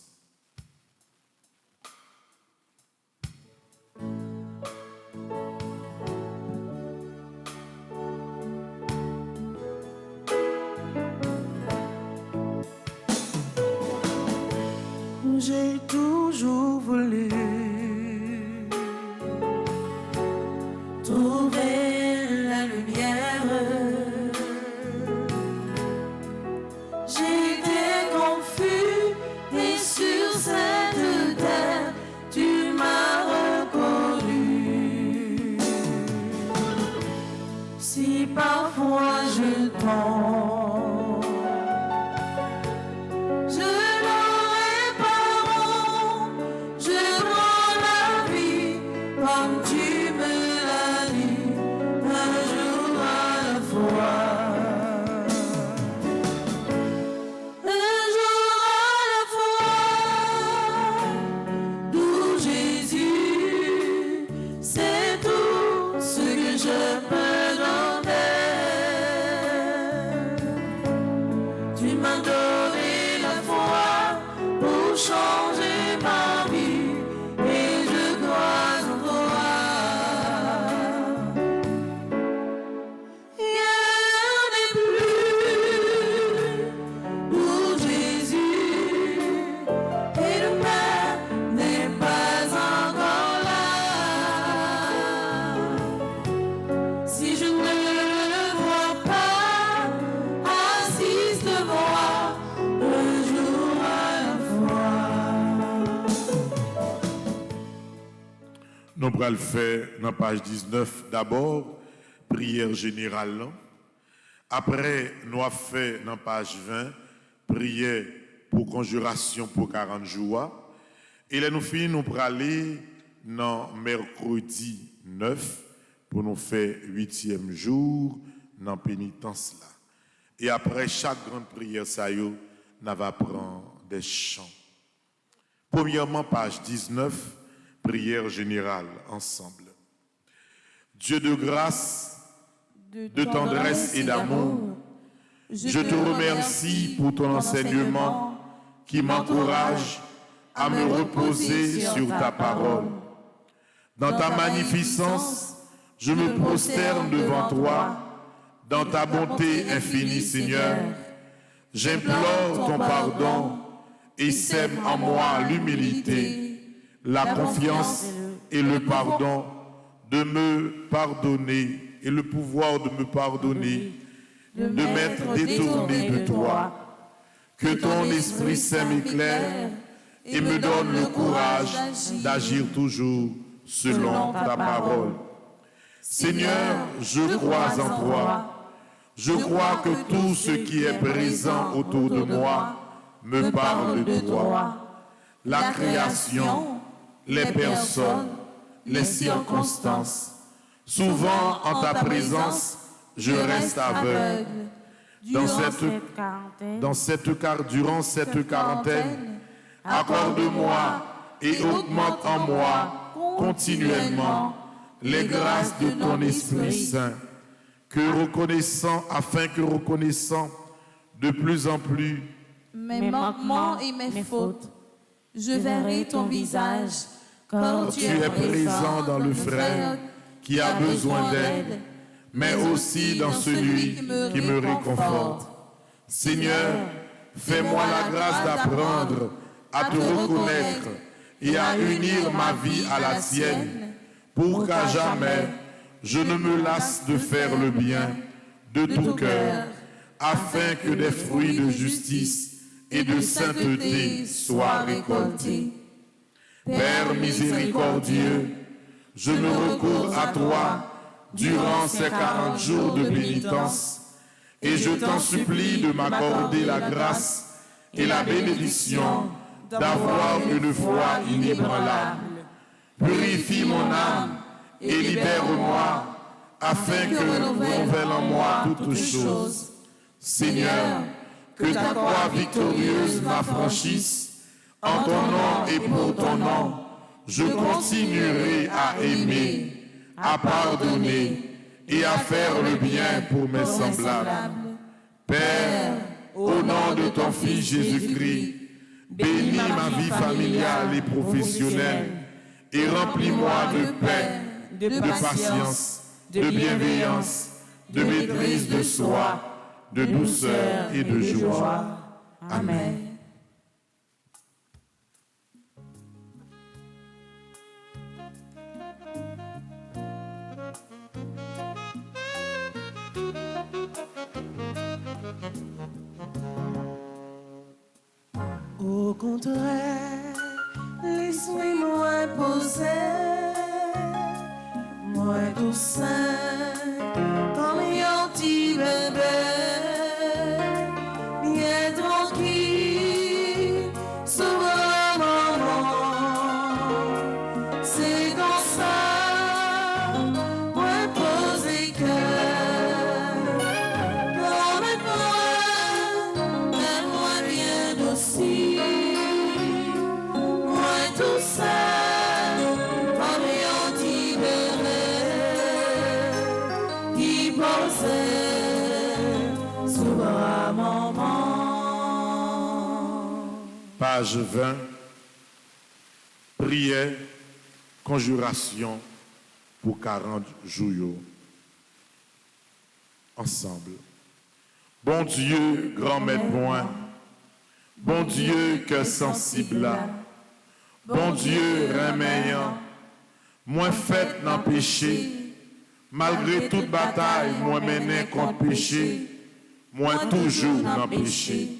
B: J'ai toujours voulu trouver la lumière. J'étais confus et sur cette terre, tu m'as reconnu. Si parfois je tombe,
D: Nous allons le faire dans la page 19 d'abord, prière générale. Après, nous avons fait dans la page 20, prière pour conjuration pour 40 jours. Et là, nous finissons, nous allons aller dans mercredi 9 pour nous faire 8e jour dans la pénitence là. Et après chaque grande prière, ça y est, nous allons prendre des chants. Premièrement, page 19, prière générale ensemble. Dieu de grâce, de tendresse et d'amour, je te remercie pour ton enseignement qui m'encourage à me reposer sur ta parole. Dans ta magnificence, je me prosterne devant toi. Dans ta bonté infinie, Seigneur, j'implore ton pardon et sème en moi l'humilité, la confiance et le pardon de me pardonner et le pouvoir de me pardonner, de m'être détourné de toi. Que ton Esprit Saint m'éclaire et me donne le courage d'agir toujours selon ta parole. Seigneur, je crois en toi. Je crois que tout ce qui est présent autour de moi me parle de toi. La création, les personnes, les circonstances. Souvent, en ta présence, je reste aveugle. Durant cette quarantaine, accorde-moi et augmente en moi continuellement les grâces de ton Esprit Saint, afin que reconnaissant de plus en plus
F: mes manquements et mes fautes, je verrai ton visage quand tu es présent dans le frère qui a besoin d'aide, mais aussi dans celui qui me réconforte. Seigneur, fais-moi la grâce d'apprendre à te reconnaître et à unir ma vie à la tienne, pour qu'à jamais je ne me lasse de faire le bien de tout cœur, afin que des fruits de justice et de sainteté soient récoltés. Père miséricordieux, je me recours à toi durant ces 40 jours de pénitence, et je t'en supplie de m'accorder la grâce et la bénédiction d'avoir une foi inébranlable. Purifie mon âme et libère-moi, afin que renouvelle en moi toutes choses. Seigneur, que ta croix victorieuse m'affranchisse. En ton nom et pour ton nom, je continuerai à aimer, à pardonner et à faire le bien pour mes semblables. Père, au nom de ton Fils Jésus-Christ, bénis ma vie familiale et professionnelle et remplis-moi de paix, de patience, de bienveillance, de maîtrise de soi, de douceur et de joie. Amen.
B: Au contraire, laisse-moi poser, moi douce, comme un petit bébé, bien tranquille, souvent maman. C'est comme ça, moi poser cœur, comme moi bien docile. Tout ça, comme un petit bébé qui posait souvent maman.
D: Page 20, prière, conjuration pour 40 jours. Ensemble. Bon Dieu, grand maître moi, bon Dieu, que sensible là. Bon Dieu, remeillant, moi fait dans péché, malgré toute bataille, moi mené contre péché, moi toujours dans péché.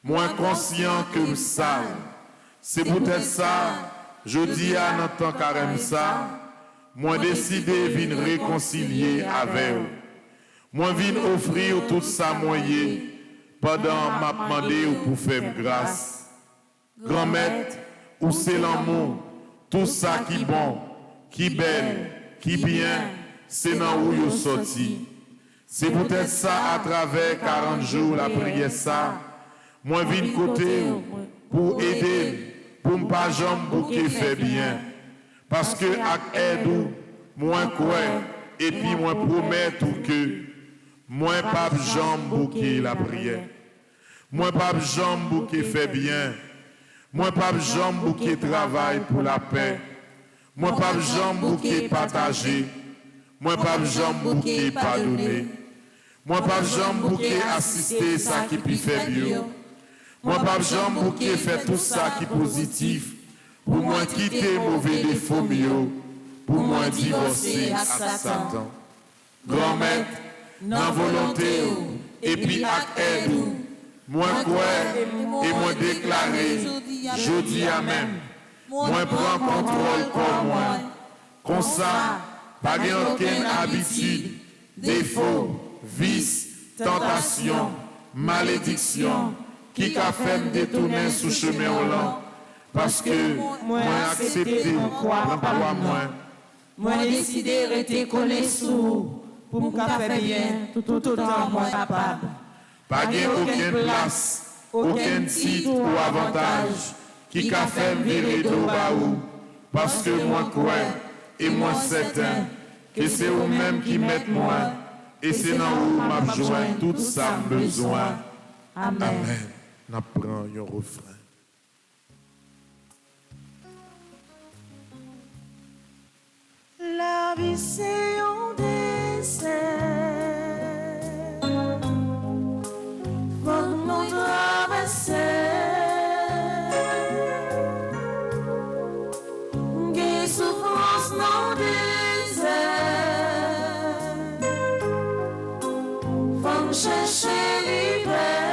D: Moi conscient que me sale, c'est peut-être ça, je dis à notre carême ça, moi décidé de réconcilier avec vous. Moi viens offrir tout ça moyen, pendant m'a demandé pour faire grâce. Grand maître, où c'est l'amour, tout ça qui bon, qui belle, qui bien, c'est dans où vous sorti. C'est peut-être ça à travers 40 jours la prière ça. Moi viens côté pour aider, pour ne pas jamais bouquer fait bien. Parce que avec aide moi quoi, et puis moi promets tout que moi pas jamais bouquer la prière. Moi pas jamais bouquer fait bien. Moi pas jamais bouquet travail pour la paix. Moi pas jamais bouquet partager. Moi pas jamais bouquet pardonner. Moi pas jamais bouquet assister ça qui peut faire mieux. Moi pas jamais bouquet faire tout ça qui positif. Pour moi quitter mauvais défaut mieux. Pour moi divorcer à Satan. Grand maître, dans volonté et puis avec aide. Moi quoi et moi déclarer, je dis amen. Moi prends contrôle pour moi. Comme ça, pas aucune habitude, défaut, vice,
C: tentation, malédiction, qui qu'a fait me détourner sous chemin au lent, parce que moi accepté, prends croix
F: moi décidé rester collé sous, pour me faire bien, tout autant moi capable.
C: Pas gain aucune place, aucun titre ou avantage, qui qu'a fait me virer d'au baou, parce que moi crois et moi certain, que c'est vous-même qui mettez moi, et c'est dans vous m'a besoin tout ça besoin.
F: Amen.
C: Amen. N'apprend un refrain.
B: La vie c'est un dessert, faut nous traverser. Des souffrances dans désert, faut me chercher l'hiver.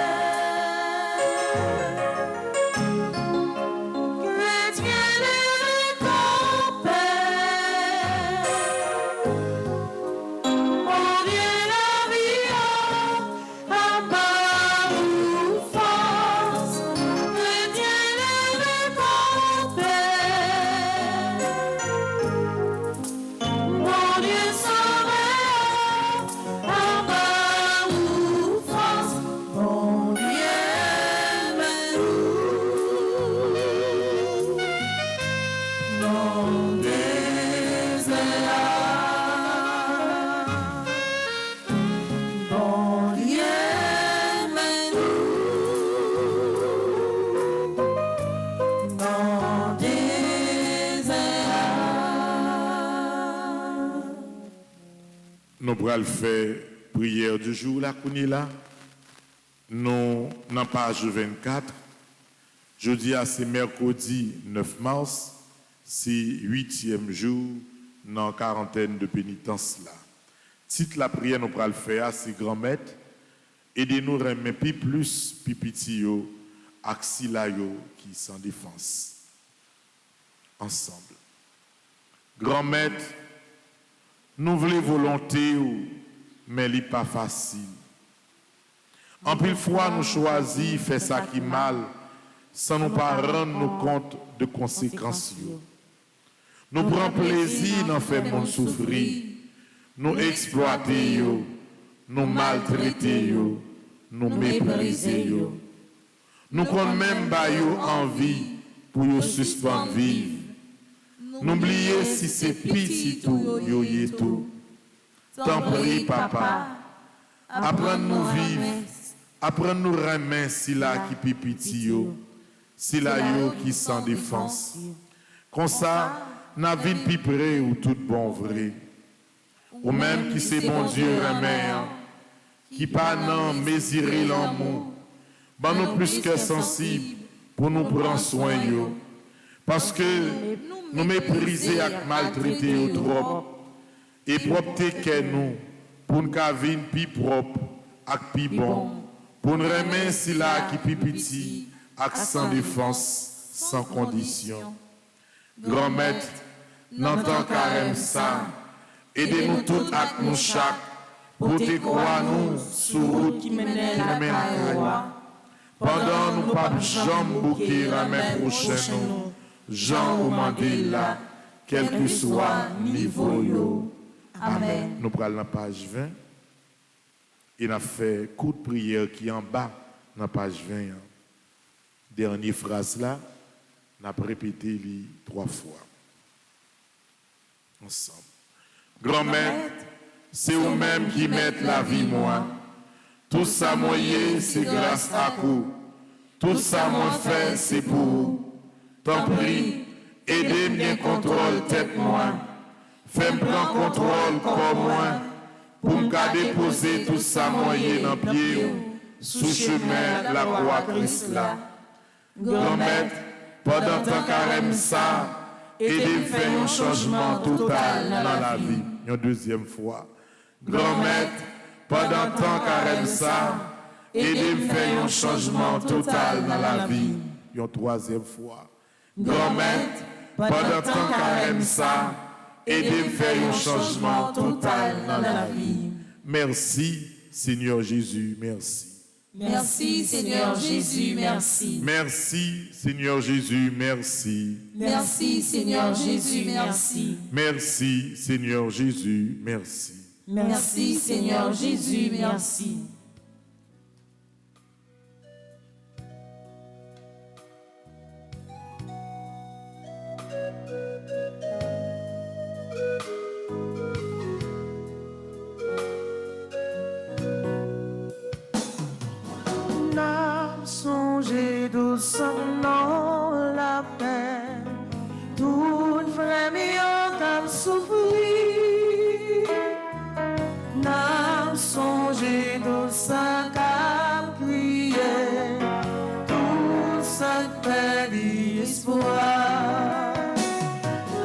C: Nous pourrons faire prière du jour là, nous, dans page 24, jeudi à c'est mercredi 9 mars, c'est 8e jour dans la quarantaine de pénitence là. Titre la prière nous pourrons le faire, c'est grand maître, aidez-nous remettre plus pipitio, axilayo qui sans défense. Ensemble. Grand maître, nous voulons volonté, mais ce n'est pas facile. En pile fois, nous choisissons faire ça qui mal, sans nous pas rendre nous compte de conséquences. Nous prenons plaisir d'en faire mon souffrir, nous exploiter, nous maltraiter, nous mépriser. Nous prenons même envie pour nous suspendre vivre. N'oubliez si c'est petit tout, yo yé tout. T'en prie, papa. Apprends-nous vivre. Apprends-nous remettre si là qui pipiti yo. Si là yo qui sans défense. Comme ça, n'a vie pi près ou tout bon vrai. Ou même qui c'est bon Dieu remet. Qui pas non mesurer l'amour. Ben nous plus que sensibles pour nous prendre soin yo. Parce que nous mépriser et maltraiter au trop et propter que nous pour nous vivre plus propre et plus bon pour nous remettre si là qui plus petit et sans défense sans condition. Grand maître, n'entend carême ça, aidez-nous tous avec nous chaque pour te croire nous sur route qui mène à la pendant nous pas jamais bouquer la main prochaine nous. Jean ou Mandela, quel que soit niveau yo. Amen. Nous prenons la page 20. Il a fait coup de prière qui est en bas, dans la page 20. Dernière phrase là, on a répété les 3 fois. Ensemble. Grand maître, c'est vous-même qui mettez la vie moi. Tout ça moyen, c'est grâce à vous. Tout ça moi fait, c'est pour vous. T'en prie, aidez-moi bien contrôle tête moi. Fais-moi prendre contrôle corps moi. Pour me déposer tout ça moyen dans pied sous chemin la croix Christ là. Grand maître, pendant tant carême ça, aidez-moi faire un changement total dans la vie. Une deuxième fois. Grand maître, pendant tant carême ça, aidez-moi faire un changement total dans la vie. Une troisième fois. Grand maître, pendant tant carême ça, aidez-moi faire un changement total dans la vie. Merci
D: Seigneur Jésus, merci.
F: Merci, Seigneur Jésus, merci.
D: Merci, Seigneur Jésus, merci.
F: Merci, Seigneur Jésus, merci.
D: Merci, Seigneur Jésus, merci.
F: Merci, Seigneur Jésus, merci.
E: N'a songé doucement la peine, tout frère mignon comme souffrir. N'a songé doucement comme crier, tout ça perdit espoir.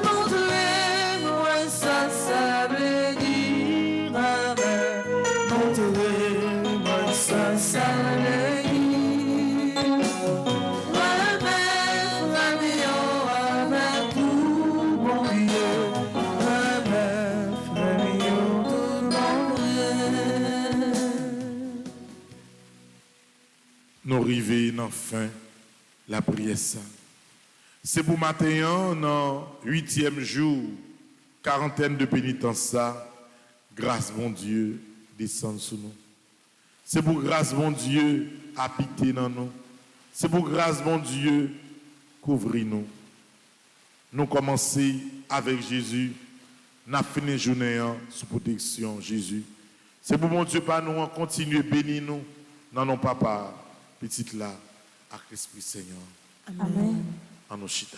E: Montrez-moi ça, ça veut dire amen. Montrez-moi ça, ça veut dire.
D: Nous arrivons enfin la prière ça. C'est pour matin, dans 8e jour, quarantaine de pénitence ça, grâce mon Dieu descend sur nous. C'est pour grâce mon Dieu habiter dans nous. C'est pour grâce mon Dieu couvrir nous. Nous commençons avec Jésus, nous finissons la journée sous protection Jésus. C'est pour mon Dieu pas nous continuer bénir nous dans nos papas. Petite là, avec l'Esprit Seigneur.
F: Amen.
D: En nos chita.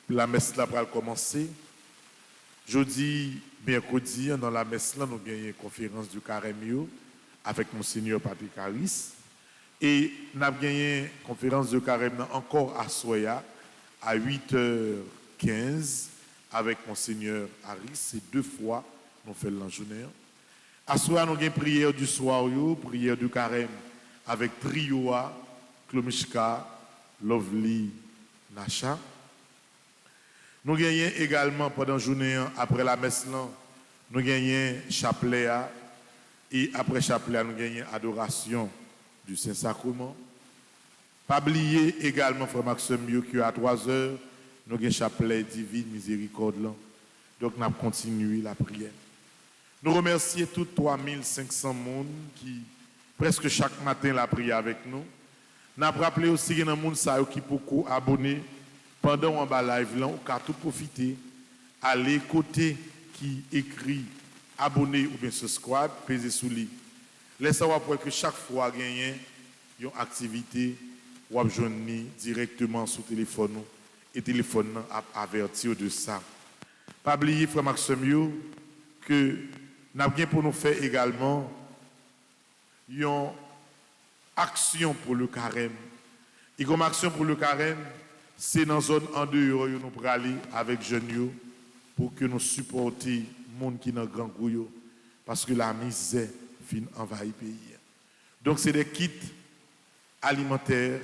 D: La messe là va commencer. Jeudi, mercredi, dans la messe là, nous avons une conférence du Carême avec Monseigneur Patrick Harris. Et nous avons gagné une conférence de Carême encore à Soya à 8h15 avec Monseigneur Harris. C'est 2 fois. Nous faisons la journée. À soir, nous avons une prière du soir, prière du carême, avec Trioa, Klomishka, Lovely, Nacha. Nous avons également, pendant la journée, après la messe, nous avons chapelet. Et après chapelet, nous avons adoration du Saint-Sacrement. Pas oublier également, Frère Maxime, qu'à 3h, nous avons chapelet divine miséricorde. Donc, nous avons continué la prière. Nous remercions tous 3500 personnes qui, presque chaque matin, la prié avec nous. Nous avons rappelé aussi qu'il y a des gens qui sont abonnés pendant un live, là, on a tout profiter, aller côté qui écrit abonné ou bien subscribe, peser sous lui. Laissez savoir que chaque fois qu'il y a une activité, vous avez directement sur le téléphone et le téléphone a averti de ça. Pas oublier, Frère Maxime, que nous avons bien pour nous faire également une action pour le carême. Et comme action pour le carême, c'est dans la zone en dehors nous pour aller avec jeunes pour que nous supportions les gens qui sont dans le grand groupe parce que la misère fin envahit le pays. Donc c'est des kits alimentaires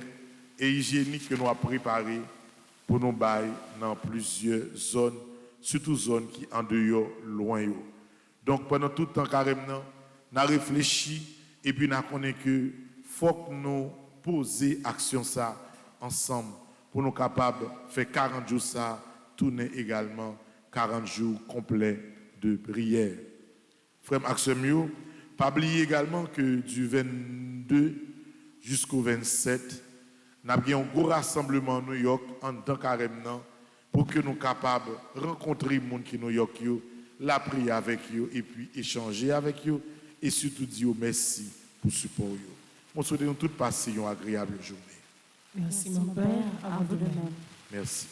D: et hygiéniques que nous avons préparés pour nous bailler dans plusieurs zones, surtout zones qui sont en dehors, loin. Donc pendant tout le temps carrément, nous avons réfléchi et puis nous avons connu que faut que nous poser action ça ensemble pour nous capables de faire 40 jours ça, tourner également 40 jours complets de prière. Frère Maxime, pas oublier également que du 22 jusqu'au 27, nous avons un gros rassemblement à New York en tant carrément pour que nous soyons capables de rencontrer les gens qui sont à New York, la prier avec eux et puis échanger avec eux et surtout dire merci pour le support. Je souhaite nous tous passer une agréable journée.
F: Merci mon Père, à vous de même.
D: Merci.